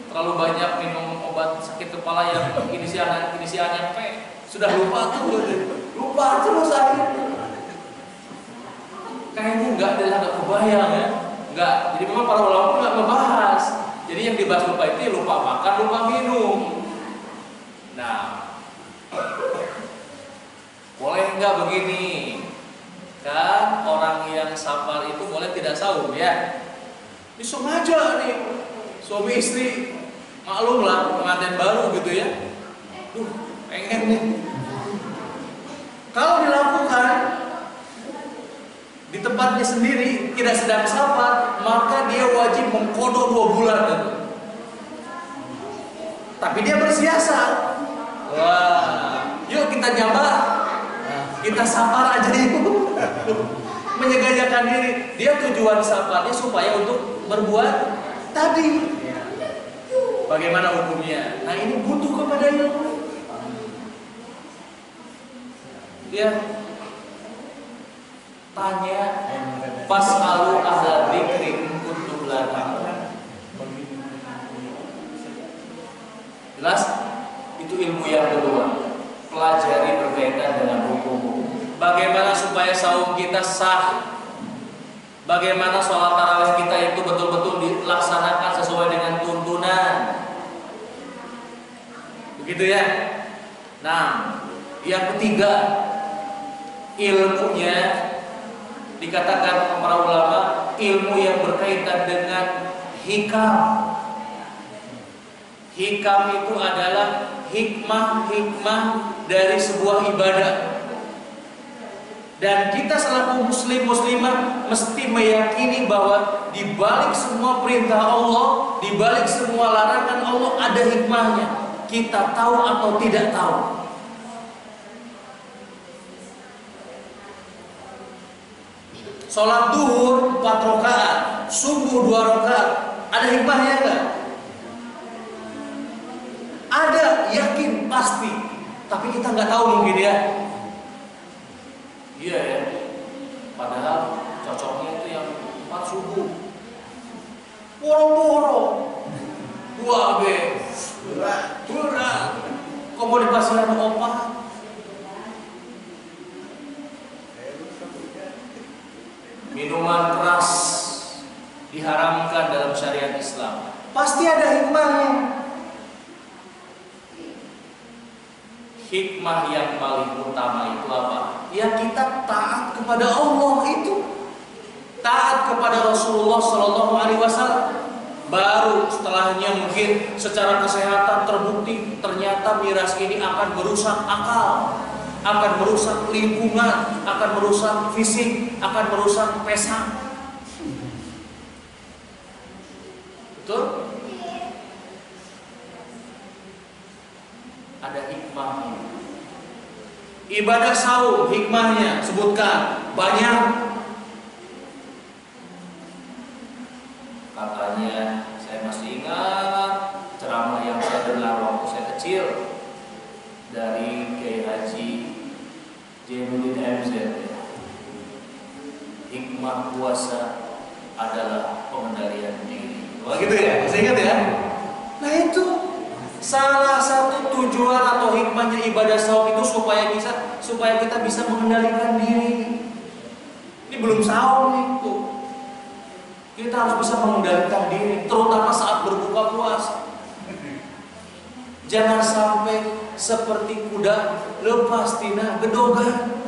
Terlalu banyak minum obat sakit kepala yang inisialnya P. Sudah lupa tuh, lupa terus aja. Kayaknya nggak kebayang ya. Nggak. Jadi memang para ulama pun nggak membahas. Jadi yang dibahas lupa itu lupa makan, lupa minum. Nah, boleh nggak begini? Kan orang yang sabar itu boleh tidak saum ya? Bisa aja nih suami istri, maklum lah pengantin baru gitu ya. Pengen nih. Kalau dilakukan di tempatnya sendiri tidak sedang sabar, maka dia wajib mengkodok 2 bulan gitu. Tapi dia bersiasat. Wah, yuk kita nyoba. Kita sabar aja yuk. Menyegajakan diri. Dia tujuan sabarnya supaya untuk berbuat tadi. Bagaimana hukumnya? Nah ini butuh kepada ilmu. Ya. Tanya fas'alu ahla dzikri in kuntum la ta'lamun. Jelas? Itu ilmu yang kedua. Pelajari berkaitan dengan hukum. Bagaimana supaya saum kita sah? Bagaimana sholat tarawih kita itu betul-betul dilaksanakan sesuai dengan tuntunan? Begitu ya? Nah, yang ketiga, ilmunya dikatakan para ulama ilmu yang berkaitan dengan hikam. Hikam itu adalah hikmah-hikmah dari sebuah ibadah. Dan kita selaku muslim-muslimah mesti meyakini bahwa di balik semua perintah Allah, di balik semua larangan Allah ada hikmahnya. Kita tahu atau tidak tahu. Sholat duhur 4 rakaat, subuh 2 rakaat, ada hikmahnya enggak? Ada, yakin, pasti. Tapi kita nggak tahu mungkin ya. Iya ya. Padahal cocoknya itu yang 4 subuh. Boro-boro. 2 berat. Kok mau dikasih nama opat? Minuman keras diharamkan dalam syariat Islam. Pasti ada hikmahnya. Hikmah yang paling utama itu apa? Ya kita taat kepada Allah itu. Taat kepada Rasulullah SAW. Baru setelahnya mungkin secara kesehatan terbukti ternyata miras ini akan merusak akal, akan merusak lingkungan, akan merusak fisik, akan merusak pesan. Betul? Ada hikmahnya. Ibadah saum hikmahnya sebutkan banyak. Katanya saya masih ingat ceramah yang saya dengar waktu saya kecil dari Kiai Haji Jainuddin MZ. Hikmah puasa adalah pengendalian Wah gitu ya, masih ingat ya? Nah itu salah satu tujuan atau hikmahnya ibadah saum itu supaya kita bisa mengendalikan diri. Ini belum saum itu. Kita harus bisa mengendalikan diri, terutama saat berbuka puasa. Jangan sampai seperti kuda lepas tina gedogan.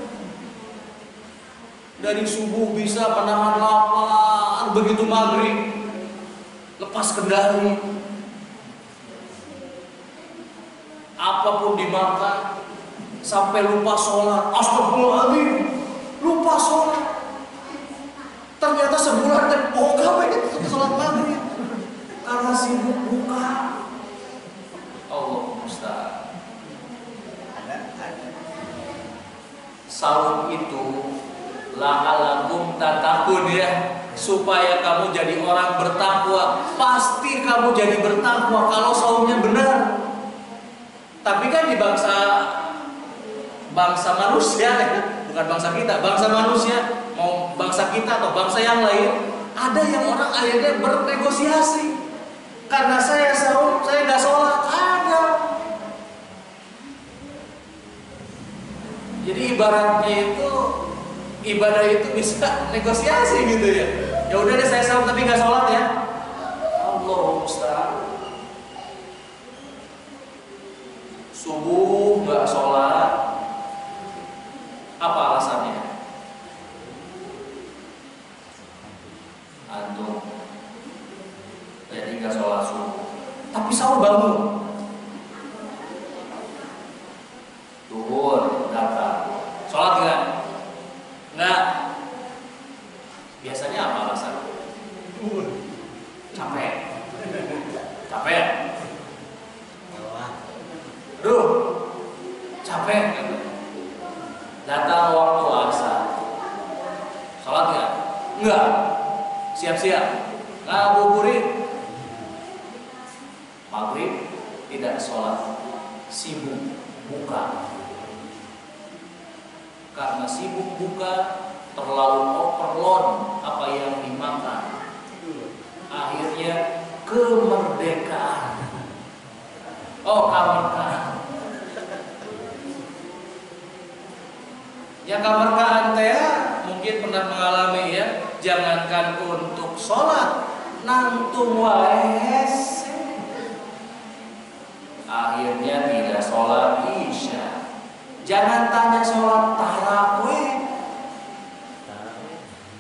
Dari subuh bisa menahan lapar, begitu maghrib lepas kendali. Apapun dimakan sampai lupa sholat. Astagfirullahaladzim, lupa sholat. Ternyata sebulan ini sholat maghrib karena sibuk buka. Allah musta'an. Saum itu la'alakum tatakun ya, supaya kamu jadi orang bertakwa. Pasti kamu jadi bertakwa kalau saumnya benar. Tapi kan di bangsa manusia, bukan bangsa kita, bangsa manusia, mau bangsa kita atau bangsa yang lain, ada yang orang akhirnya bernegosiasi. Karena saya saum, saya nggak sholat, ada. Jadi ibaratnya itu ibadah itu bisa negosiasi gitu ya. Ya udah deh saya saum tapi nggak sholat ya. Allah musta'an. Subuh nggak sholat, apa alasannya? Antum jadi nggak sholat subuh, tapi sahur bangun. Duhur datang, sholat nggak? Nggak. Biasanya apa alasan? Capek. Capek. Duh, capek. Datang waktu asar, sholat nggak? Nggak. Siap-siap, ngabuburit. Maghrib tidak sholat, sibuk buka. Karena sibuk buka, terlalu overload apa yang dimakan. Akhirnya kemerdekaan. Oh, kemerdekaan. Yang kemerdekaan teh mungkin pernah mengalami ya. Jangankan untuk sholat, nangtung wae. Akhirnya tidak sholat isya. Jangan tanya sholat tarawih.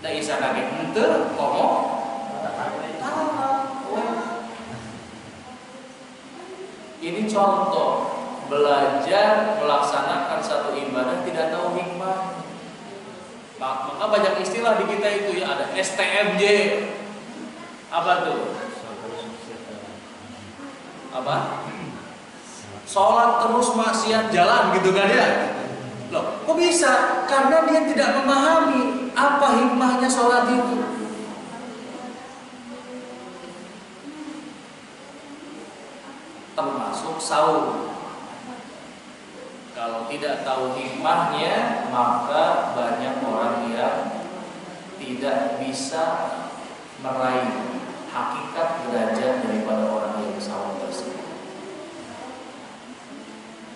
Da isya kaget henteu ngomong tarawih. Ini contoh belajar melaksanakan satu ibadah tidak tahu hikmah. Maka banyak istilah di kita itu ya, ada STMJ. Apa tuh? Apa? Sholat terus maksiat jalan gitu kan ya? Loh, kok bisa? Karena dia tidak memahami apa hikmahnya sholat itu. Termasuk saum. Kalau tidak tahu hikmahnya, maka banyak orang yang tidak bisa meraih hakikat derajat daripada orang yang saum tersebut.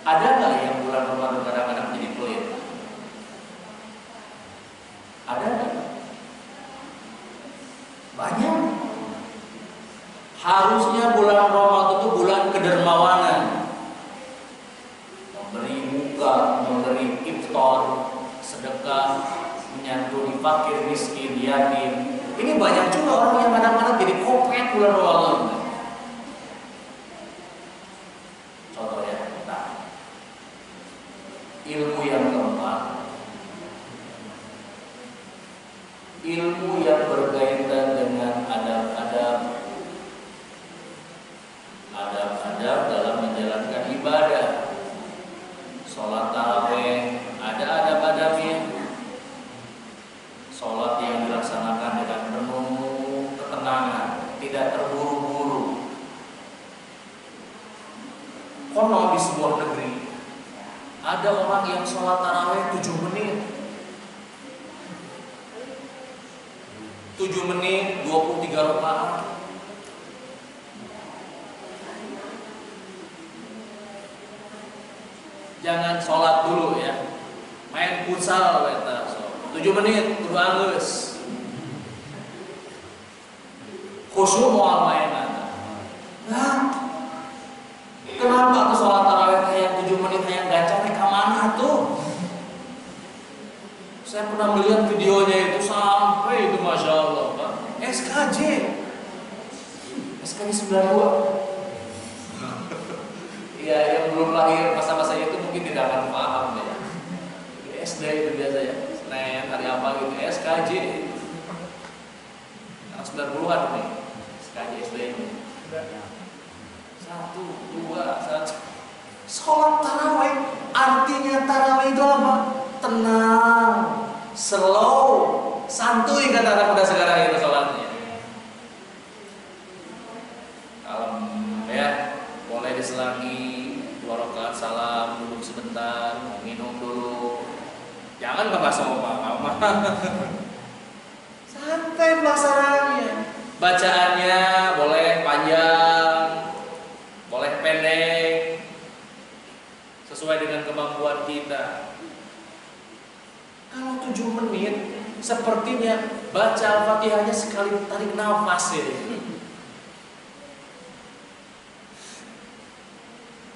Ada nggak yang bulan Ramadan kadang-kadang jadi pelit? Ada nggak? Banyak. Harusnya bulan Ramadan itu bulan kedermawanan. Memberi iftar, sedekah, menyantuni fakir, miskin, yatim. Ini banyak juga orang yang kadang-kadang jadi kopet bulan Ramadan. Contohnya, ilmu yang keempat, ilmu yang berkaitan dengan adab-adab dalam menjalankan ibadah. Sholat tarawih ada adab-adabnya. Sholat yang dilaksanakan dengan penuh ketenangan, tidak terburu-buru. Konon di sebuah negeri ada orang yang sholat tarawih 7 menit. 7 menit 23 rakaat. Jangan sholat dulu ya. Main futsal eta. 7 menit kudu anggeus. Khusyuk moal mainan. Nah, kenapa tuh sholat tarawih kayak 7 menit yang gacha ka mana tuh? Saya pernah melihat videonya itu sampai itu Masya Allah Pak. SKJ 92. Iya, yang belum lahir masa-masa itu mungkin tidak akan paham ya. SD itu biasa ya, Senin hari apa gitu, SKJ. Anak 90-an nih, SKJ SD ini. 1, 2, 1. Sholat tarawih, artinya tarawih itu apa? Tenang, slow, santuy kata anak muda sekarang itu sholatnya. Kalem ya, boleh diselangi 2 rakaat salam, duduk sebentar, minum dulu. Jangan bahas apa-apa. Santai pelaksanaannya. Bacaannya boleh panjang, boleh pendek, sesuai dengan kemampuan kita. Kalau 7 menit, sepertinya baca Al-Fatihahnya sekali tarik nafas ya.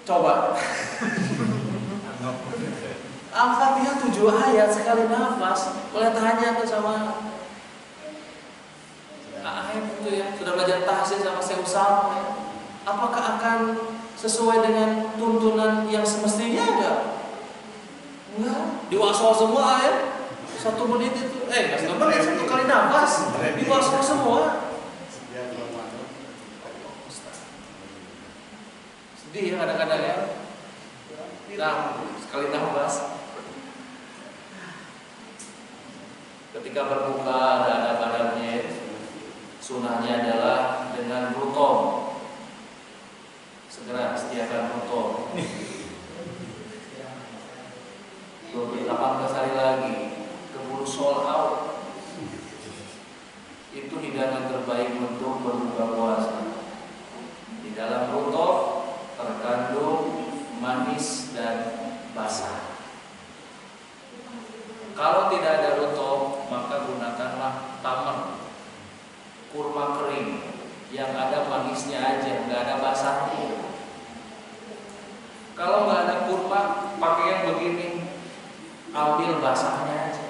Coba. Al-Fatihah 7 ayat sekali nafas. Boleh tanya tuh sama AAM itu ya, sudah belajar tahsin sama Syekh Usama ya. Apakah akan sesuai dengan tuntunan yang semestinya enggak? Enggak, diwasol semua ya. 1 menit itu, enggak 1 menit, 1 kali nafas, diwasol semua. Sedih ya kadang-kadang ya. Nah, sekali nafas. Ketika berbuka ada badannya, sunahnya adalah dengan rutom. Segera sediakan rutom. 18 hari lagi keburu sold out. Itu hidangan terbaik untuk berbuka puasa. Di dalam rutom terkandung manis dan basah. Kalau tidak ada rutom, maka gunakanlah tamar, kurma kering yang ada manisnya aja, nggak ada basahnya. Kalau nggak ada kurma, pakai yang begini, ambil basahnya aja,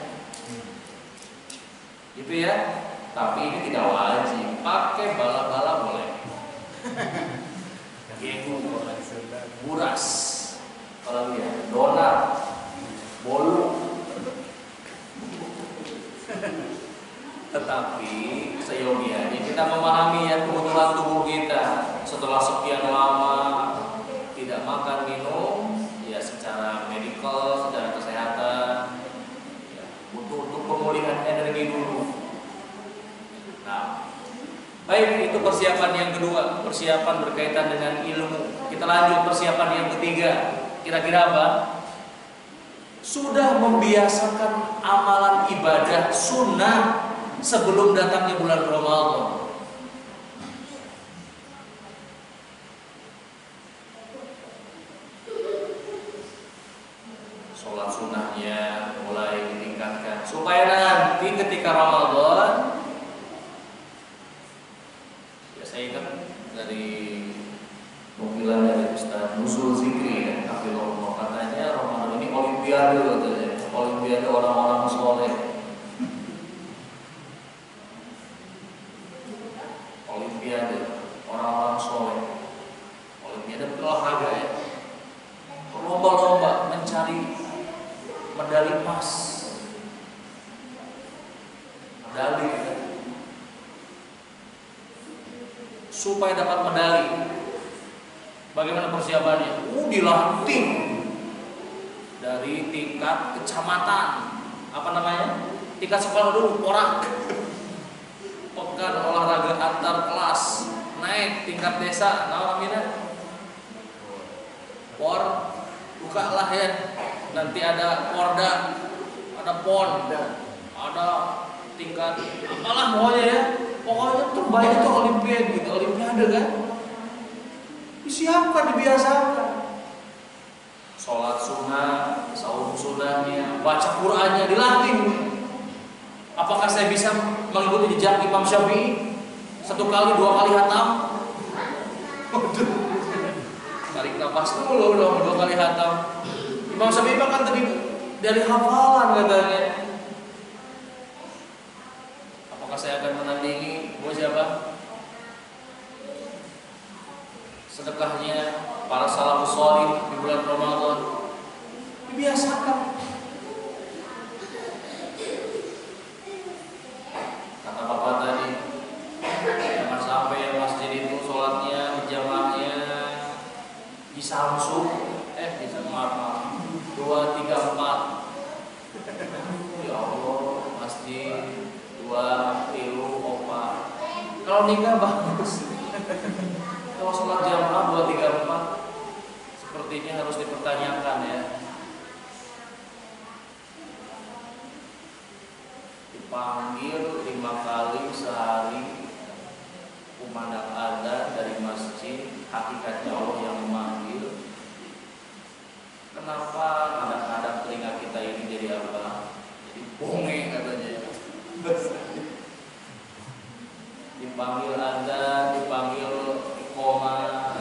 gitu ya. Tapi ini tidak wajib, pakai bala-bala boleh. Buras, kalau ya donat, bolu. Tetapi seyogianya kita memahami ya kebutuhan tubuh kita. Setelah sekian lama tidak makan minum, ya secara medikal, secara kesehatan, ya, butuh untuk pemulihan energi dulu. Nah, baik, itu persiapan yang kedua, persiapan berkaitan dengan ilmu. Kita lanjut persiapan yang ketiga. Kira-kira apa? Sudah membiasakan amalan ibadah sunnah sebelum datangnya bulan Ramadan. Sholat sunnahnya mulai ditingkatkan supaya nanti ketika Ramadan, ya saya ingat dari panggilan dari Ustaz Nusul Zikri ya, Hafizahullah, katanya Ramadan ini olimpiade katanya, olimpiade orang-orang soleh. Olimpiade orang-orang soleh, olimpiade olahraga ya, lomba-lomba mencari medali emas, medali ya. Supaya dapat medali, bagaimana persiapannya? Dilatih dari tingkat kecamatan, apa namanya? Tingkat sekolah dulu, orang. Pekan olahraga antar kelas, naik tingkat desa, namanya por, bukalah ya, nanti ada porda, ada pon, ada tingkat apalah pokoknya ya, pokoknya terbaik itu olimpiade gitu, olimpiade kan, disiapkan, dibiasakan sholat sunnah, saum sunnahnya, baca Qur'annya dilatih. Apakah saya bisa mengikuti jejak Imam Syafi'i? 1 kali 2 kali hatam? Tarik nafas dulu dong 2 kali hatam. Imam Syafi'i bahkan tadi dari hafalan katanya. Apakah saya akan menandingi gua siapa? Sedekahnya para salafus shalih di bulan Ramadan. Dibiasakan. Kata Bapak tadi, jangan sampai masjid itu sholatnya, jamaahnya di Samsung, bisa maaf 2, 3, 4. Ya Allah, masjid 2, 3, 4. Kalau nikah bagus. Kalau sholat jamaah 2, 3, 4, sepertinya harus dipertanyakan ya. Dipanggil 5 kali sehari, kumandang adzan dari masjid, hakikatnya Allah yang memanggil. Kenapa kadang-kadang telinga kita ini jadi apa? Jadi bonge katanya. Dipanggil adzan, dipanggil iqamah.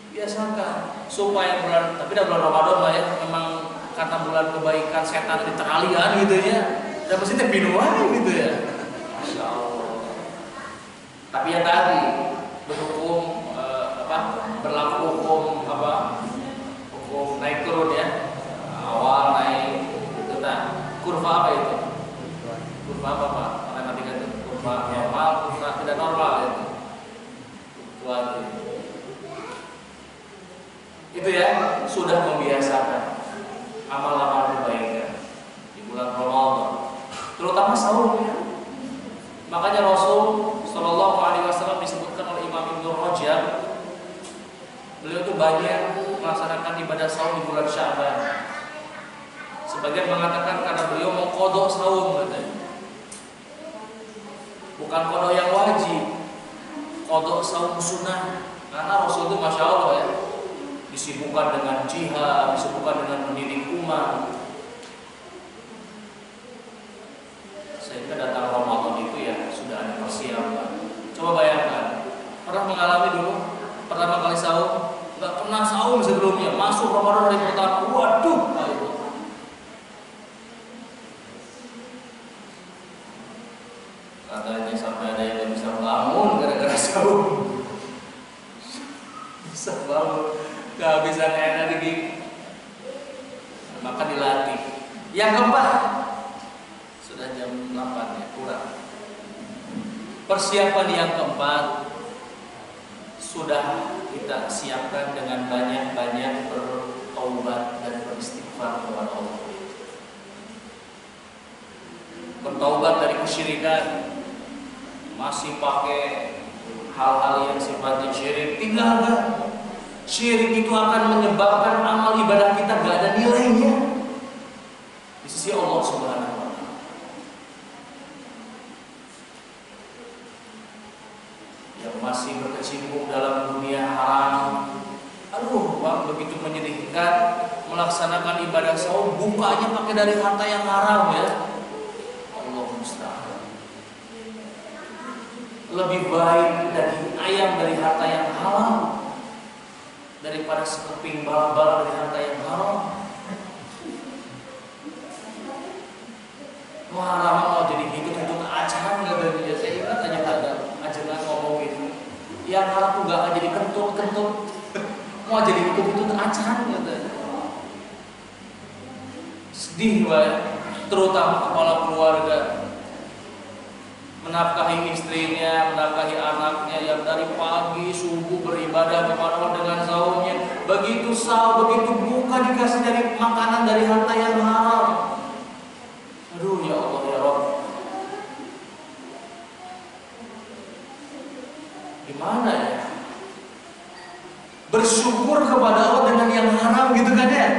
Biasakan supaya bulan, tapi dah bulan Ramadan lah ya, memang karena bulan kebaikan setan diteralian gitu ya. Dan pasti teh pinuan gitu ya. Masya Allah. Tapi yang tadi berhukum berlaku hukum hukum naik turun ya. Awal naik itu kurva apa itu? Kurva apa Pak? Matematika itu kurva normal, kurva tidak normal itu. Itu ya sudah membiasakan amal-amal kebaikan di bulan Ramadan, terutama sahur ya. Makanya Rasul Shallallahu Alaihi Wasallam disebutkan oleh Imam Ibnu Rajab, beliau itu banyak melaksanakan ibadah sahur di bulan Sya'ban. Sebagian mengatakan karena beliau mau qadha sahur katanya. Bukan qadha yang wajib, qadha sahur sunnah. Karena Rasul itu Masya Allah ya, disibukkan dengan jihad, disibukkan dengan mendidik umat. Sehingga datang Ramadan itu ya sudah ada persiapan. Coba bayangkan, pernah mengalami dulu pertama kali sahur, nggak pernah sahur sebelumnya, masuk Ramadan hari pertama, waduh, katanya sampai ada yang bisa bangun gara-gara sahur. Bisa bangun, kehabisan energi, maka dilatih. Yang keempat, sudah jam 8 ya, kurang. Persiapan yang keempat sudah kita siapkan dengan banyak-banyak bertaubat dan beristighfar kepada Allah. Bertaubat dari kesyirikan, masih pakai hal-hal yang sifatnya syirik, tinggalkan. Syirik itu akan menyebabkan amal ibadah kita gak ada nilainya di sisi Allah Subhanahu wa Ta'ala. Yang masih berkecimpung dalam dunia haram, begitu menyedihkan melaksanakan ibadah sahur, bukanya pakai dari harta yang haram ya. Allah musta'an. Lebih baik daging ayam dari harta yang halal daripada sekeping bal-bal dari harta yang haram. Wah, mau jadi hidup-hidup ajaran nggak dari saya ingat aja ada ajaran ngomong gitu. Yang haram tuh nggak jadi kentut. Mau jadi hidup-hidup ajaran gitu. Sedih banget, terutama kepala keluarga. Menafkahi istrinya, menafkahi anaknya yang dari pagi subuh beribadah kepada Allah dengan sahurnya. Begitu sahur, begitu buka dikasih dari makanan dari harta yang haram. Aduh ya Allah ya Rabb, gimana ya? Bersyukur kepada Allah dengan yang haram gitu kan ya?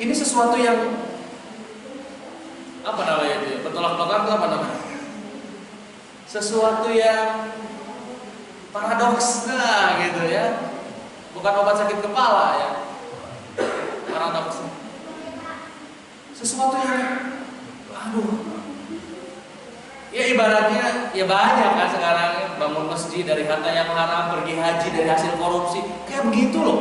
Ini sesuatu yang apa namanya itu? Bertolak belakang itu apa namanya? Sesuatu yang paradoks gitu ya. Bukan obat sakit kepala ya. sesuatu yang ya ibaratnya ya banyak kan sekarang bangun masjid dari harta yang haram, pergi haji dari hasil korupsi, kayak begitu loh.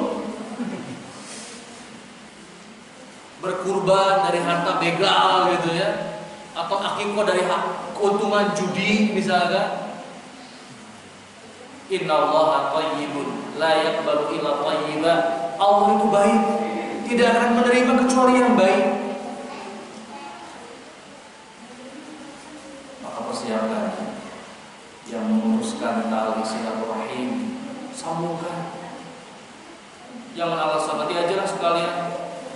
Berkurban dari harta begal gitu ya, atau akikoh dari keuntungan judi misalkan. Innallaha thayyibun la yaqbalu illa thayyiba. Allah itu baik, tidak akan menerima kecuali yang baik. Maka persiapkan yang memutuskan tali silaturahim, sambungkan. Jangan alasan nanti aja lah sekalian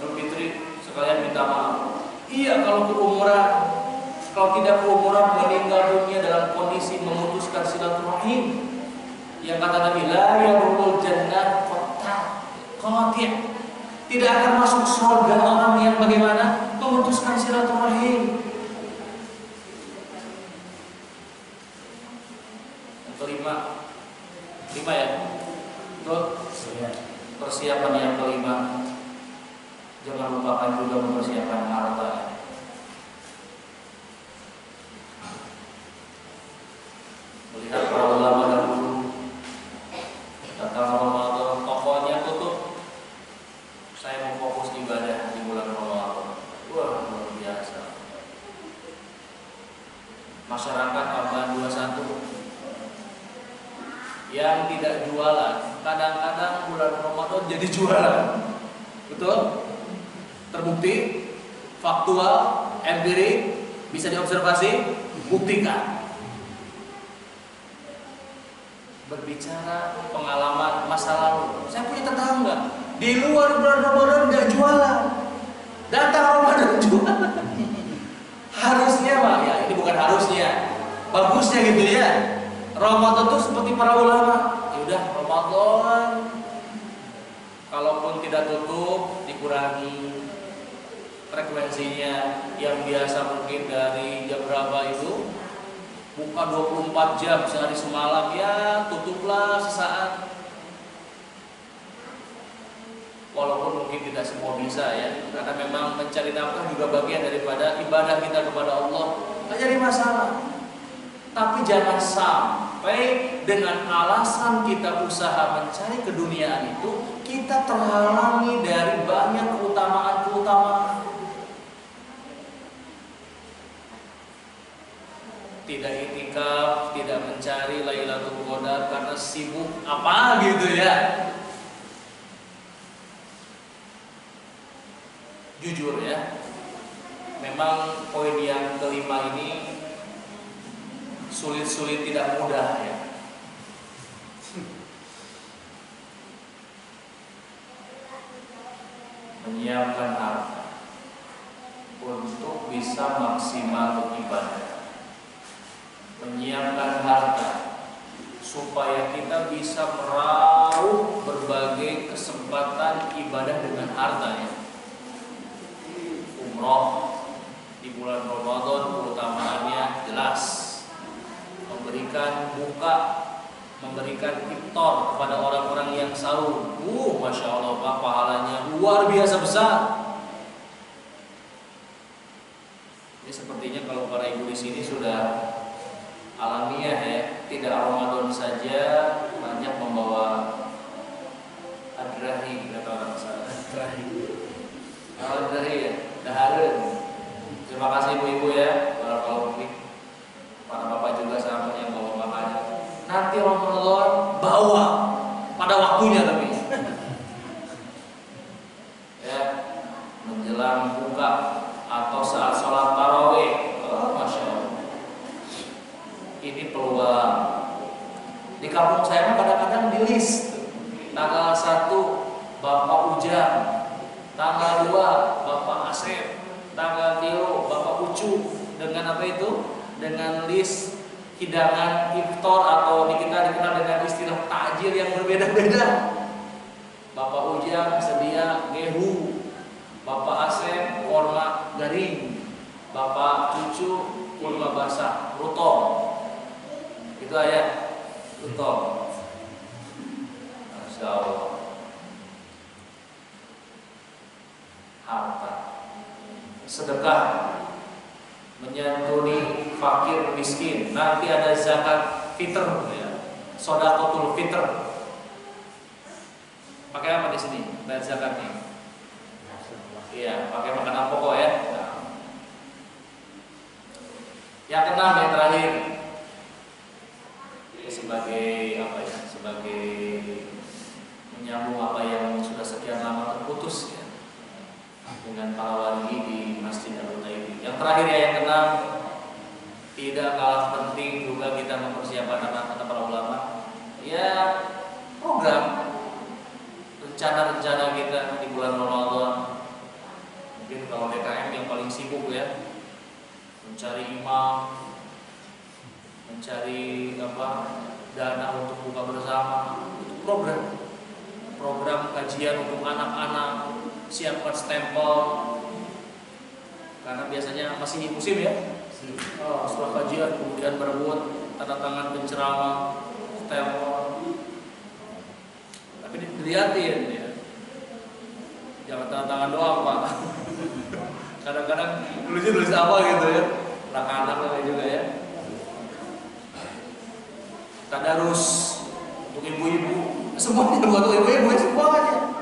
Idul Fitri, sekalian minta maaf. Iya kalau keumuran, kalau tidak keumuran meninggal dunia dalam kondisi memutuskan silaturahim. Yang kata Nabi, la yadkhulul jannah qati'. Tidak akan masuk surga orang yang bagaimana? Memutuskan silaturahim. Yang kelima ya. Betul? Persiapan yang kelima. Jangan lupakan juga mempersiapkan harta. Melihat para ulama dahulu datang Ramadan, tokonya tutup. Saya mau fokus ibadah di bulan Ramadan. Wah, luar biasa. Masyarakat Tambahan 21 yang tidak jualan, kadang-kadang bulan Ramadan jadi jualan. Betul? Terbukti, faktual, empirik, bisa diobservasi, buktikan. Berbicara pengalaman masa lalu, saya punya tetangga di luar bulan Ramadan nggak jualan, datang Ramadan jualan. Harusnya Pak, ya ini bukan harusnya, bagusnya gitu ya. Ramadan tuh seperti para ulama, ya udah Ramadan, kalaupun tidak tutup dikurangi frekuensinya, yang biasa mungkin dari jam berapa itu buka 24 jam sehari semalam, ya tutuplah sesaat. Walaupun mungkin tidak semua bisa ya, karena memang mencari nafkah juga bagian daripada ibadah kita kepada Allah, nggak jadi masalah. Tapi jangan sampai dengan alasan kita usaha mencari keduniaan itu, kita terhalangi dari banyak keutamaan-keutamaan. Tidak itikaf, tidak mencari Lailatul Qadar karena sibuk apa gitu ya. Jujur ya, memang poin yang kelima ini sulit-sulit tidak mudah ya. Menyiapkan harta untuk bisa maksimal beribadah. Menyiapkan harta supaya kita bisa meraup berbagai kesempatan ibadah dengan harta ya. Umroh di bulan Ramadan keutamaannya jelas, memberikan buka, memberikan iftar kepada orang-orang yang sahur. Masya Allah Pak, pahalanya luar biasa besar. Ini sepertinya kalau para ibu di sini sudah alamiah ya, tidak Ramadan saja banyak membawa adrahi, kata orang sana. Adrahi ya, dahareun. Terima kasih ibu-ibu ya, barakallahu fiik. Para bapak juga sama yang bawa makanan. Nanti Ramadan bawa pada waktunya tapi ya, menjelang buka atau saat sholat tarawih. Masya Allah, ini peluang. Di kampung saya kadang-kadang di list tanggal 1 Bapak Ujang, tanggal 2 Bapak Asep, tanggal 3 Bapak Ucu, dengan apa itu? Dengan list hidangan iftar atau kita dikenal dengan istilah takjil yang berbeda-beda. Bapak Ujang sedia gehu, Bapak Asep korma garing, Bapak Cucu kurma basah, rutong. Itu ayat rutong. Masya Allah. Harta bersedekah, menyantuni fakir miskin. Nanti ada zakat fitr, ya, shadaqatul fitr. Pakai apa di sini? Bayar zakatnya? Iya, pakai makanan pokok ya. Nah. Yang keenam, yang terakhir, sebagai apa ya? Sebagai menyambung apa yang sudah sekian lama terputus ya, dengan para wali di Masjid Al-Hudaybiah. Yang terakhir ya, yang keenam, tidak kalah penting juga kita mempersiapkan kata para ulama ya, program rencana-rencana kita di bulan Ramadan. Mungkin kalau DKM yang paling sibuk ya, mencari imam, mencari dana untuk buka bersama. Itu program kajian untuk anak-anak, siapkan stempel karena biasanya masih musim ya. Setelah kajian kemudian berebut tanda tangan penceramah, stempel. Tapi dilihatin ya, jangan tanda tangan doang Pak. Kadang-kadang tulis apa gitu ya, anak-anak juga ya. Tadarus untuk ibu-ibu, semuanya buat ibu-ibu semuanya.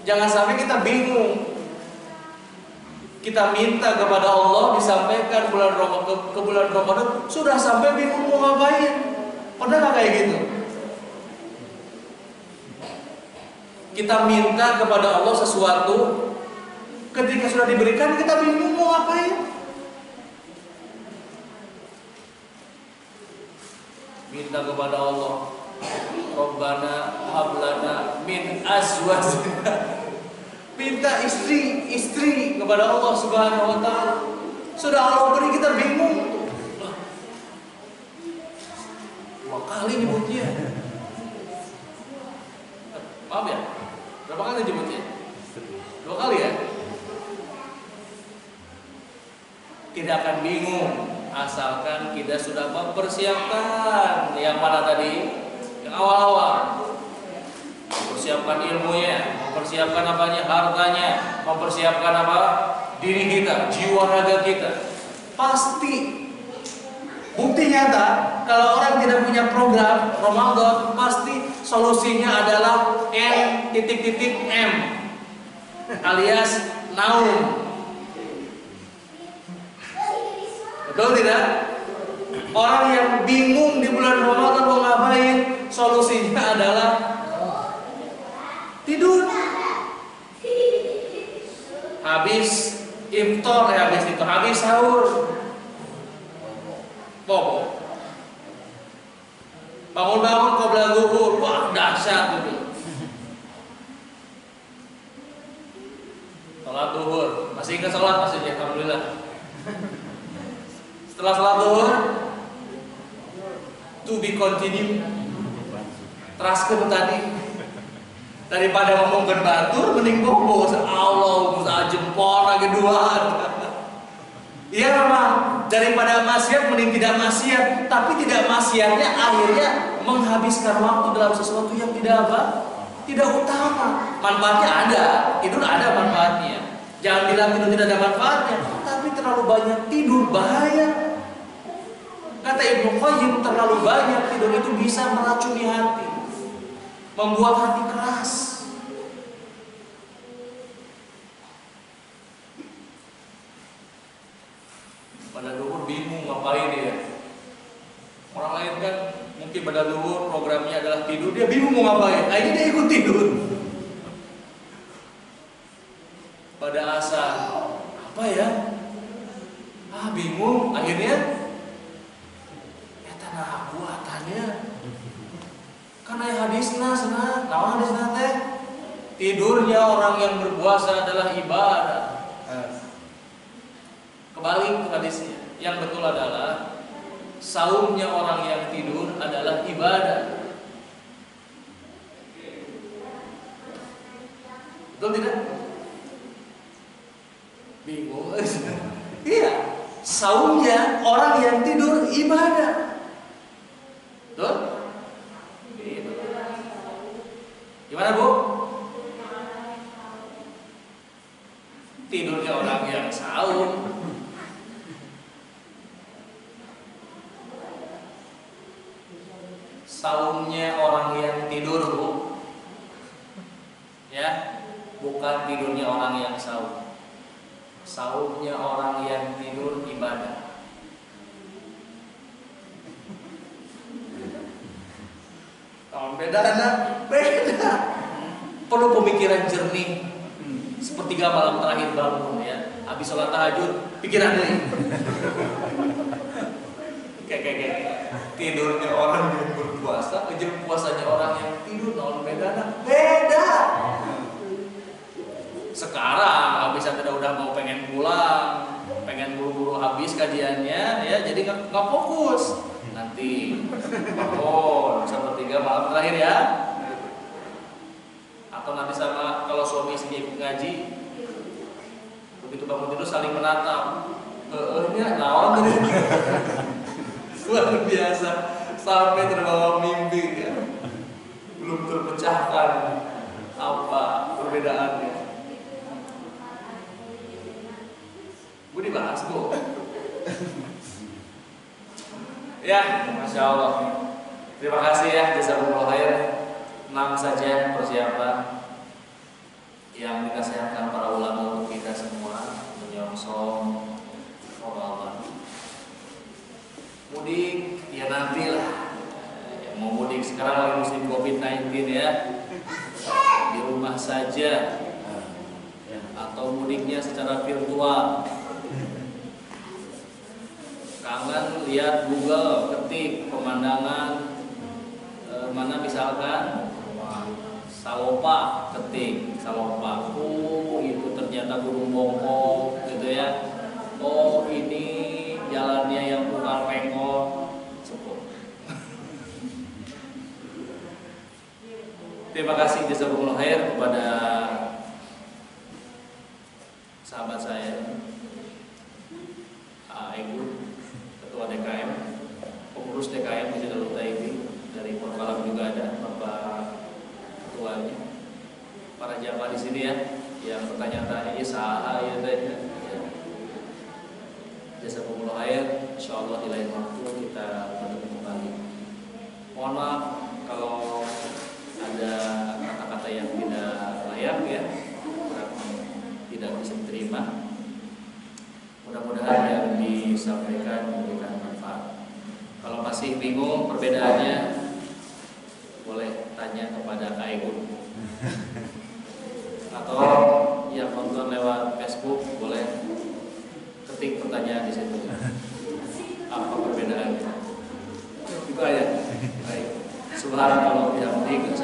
Jangan sampai kita bingung. Kita minta kepada Allah disampaikan ke bulan Ramadan, sudah sampai bingung mau ngapain. Padahal kayak gitu. Kita minta kepada Allah sesuatu, ketika sudah diberikan kita bingung mau ngapain. Minta kepada Allah, Rabbana hablana min azwajina. Minta istri kepada Allah Subhanahu wa taala. Sudah Allah beri kita bingung. Dua kali nyebutnya. Maaf ya. Berapa kali nyebutnya? 2 kali ya. Tidak akan bingung asalkan kita sudah mempersiapkan yang mana tadi? Yang awal-awal. Mempersiapkan ilmunya, mempersiapkan apanya, hartanya, mempersiapkan apa? Diri kita, jiwa raga kita. Pasti bukti nyata kalau orang tidak punya program Ramadan, pasti solusinya adalah N.M alias naum. Betul tidak? Orang yang bingung di bulan Ramadan mau ngapain, solusinya adalah tidur. Habis iftar habis sahur, bobo. Bangun-bangun qabla zuhur, wah dahsyat gitu. Salat zuhur, masih ingat salat maksudnya, alhamdulillah. Setelah salat zuhur, to be continue. Teraskeun tadi. Daripada ngomongkeun batur mending bobo Allah musa jempol lagi duaan. Iya memang, daripada maksiat mending tidak maksiat, tapi tidak maksiatnya akhirnya menghabiskan waktu dalam sesuatu yang tidak tidak utama. Manfaatnya ada, tidur ada manfaatnya. Jangan bilang tidur tidak ada manfaatnya, tapi terlalu banyak tidur bahaya. Kata Ibnu Qayyim, terlalu banyak tidur itu bisa meracuni hati, membuat hati keras. Pada duhur bingung ngapain dia. Orang lain kan mungkin pada duhur programnya adalah tidur, dia bingung mau ngapain. Akhirnya dia ikut tidur. Pada asar, apa ya? Bingung. Akhirnya tanah buatannya. Karena hadisnya sana, nawan hadisnya teh tidurnya orang yang berpuasa adalah ibadah. Kebalik hadisnya, yang betul adalah saumnya orang yang tidur adalah ibadah. Betul tidak? Bingung. Iya, saumnya orang yang tidur ibadah. Betul? Gimana Bu? Tidurnya saum. Saumnya orang yang tidur, Bu. Ya, bukan tidurnya orang yang saum. Saumnya orang yang tidur ibadah. Tahun beda anak, beda. Perlu pemikiran jernih. Sepertiga malam terakhir bangun ya, habis sholat tahajud, pikiran nih. Kayak tidurnya orang yang berpuasa, kejem puasanya orang yang tidur, tahun beda anak, beda. Sekarang habis tidak udah mau pengen pulang, pengen buru-buru habis kajiannya, ya jadi nggak fokus. Nanti bangun sepertiga malam terakhir ya. Atau nanti sama kalau suami istri ikut ngaji, begitu bangun tidur saling menatap. Nya naon tuh. Luar biasa sampai terbawa mimpi ya. Belum terpecahkan apa perbedaannya. Gue dibahas Bu. Ya, Masya Allah. Terima kasih ya, jazakumullah khair. 6 saja persiapan yang dinasihatkan para ulama untuk kita semua menyongsong Ramadan. Mudik ya nantilah. Yang mau mudik sekarang lagi musim COVID-19 ya. Di rumah saja atau mudiknya secara virtual. Kangen lihat Google, ketik pemandangan mana misalkan Salopa, ketik Salopa, itu ternyata Gunung Bongkok gitu ya. Oh ini jalannya yang bukan pengkol, cukup. Terima kasih jazakumullah khair kepada sahabat saya Ibu Ketua DKM, pengurus DKM di Darul Taibi, dari Purwakarta juga ada Bapak Ketuanya, para jamaah di sini ya, yang bertanya-tanya ini saha ya tanya. Jazakumullah khair, insyaallah di lain waktu kita bertemu kembali. Mohon maaf kalau ada kata-kata yang tidak layak ya, tidak bisa diterima. Mudah-mudahan yang disampaikan memberikan manfaat. Kalau masih bingung perbedaannya, boleh tanya kepada Kak Egun. Atau yang nonton lewat Facebook boleh ketik pertanyaan di situ. Apa perbedaannya? Itu aja. Baik. Subhanallah wa bihamdihi.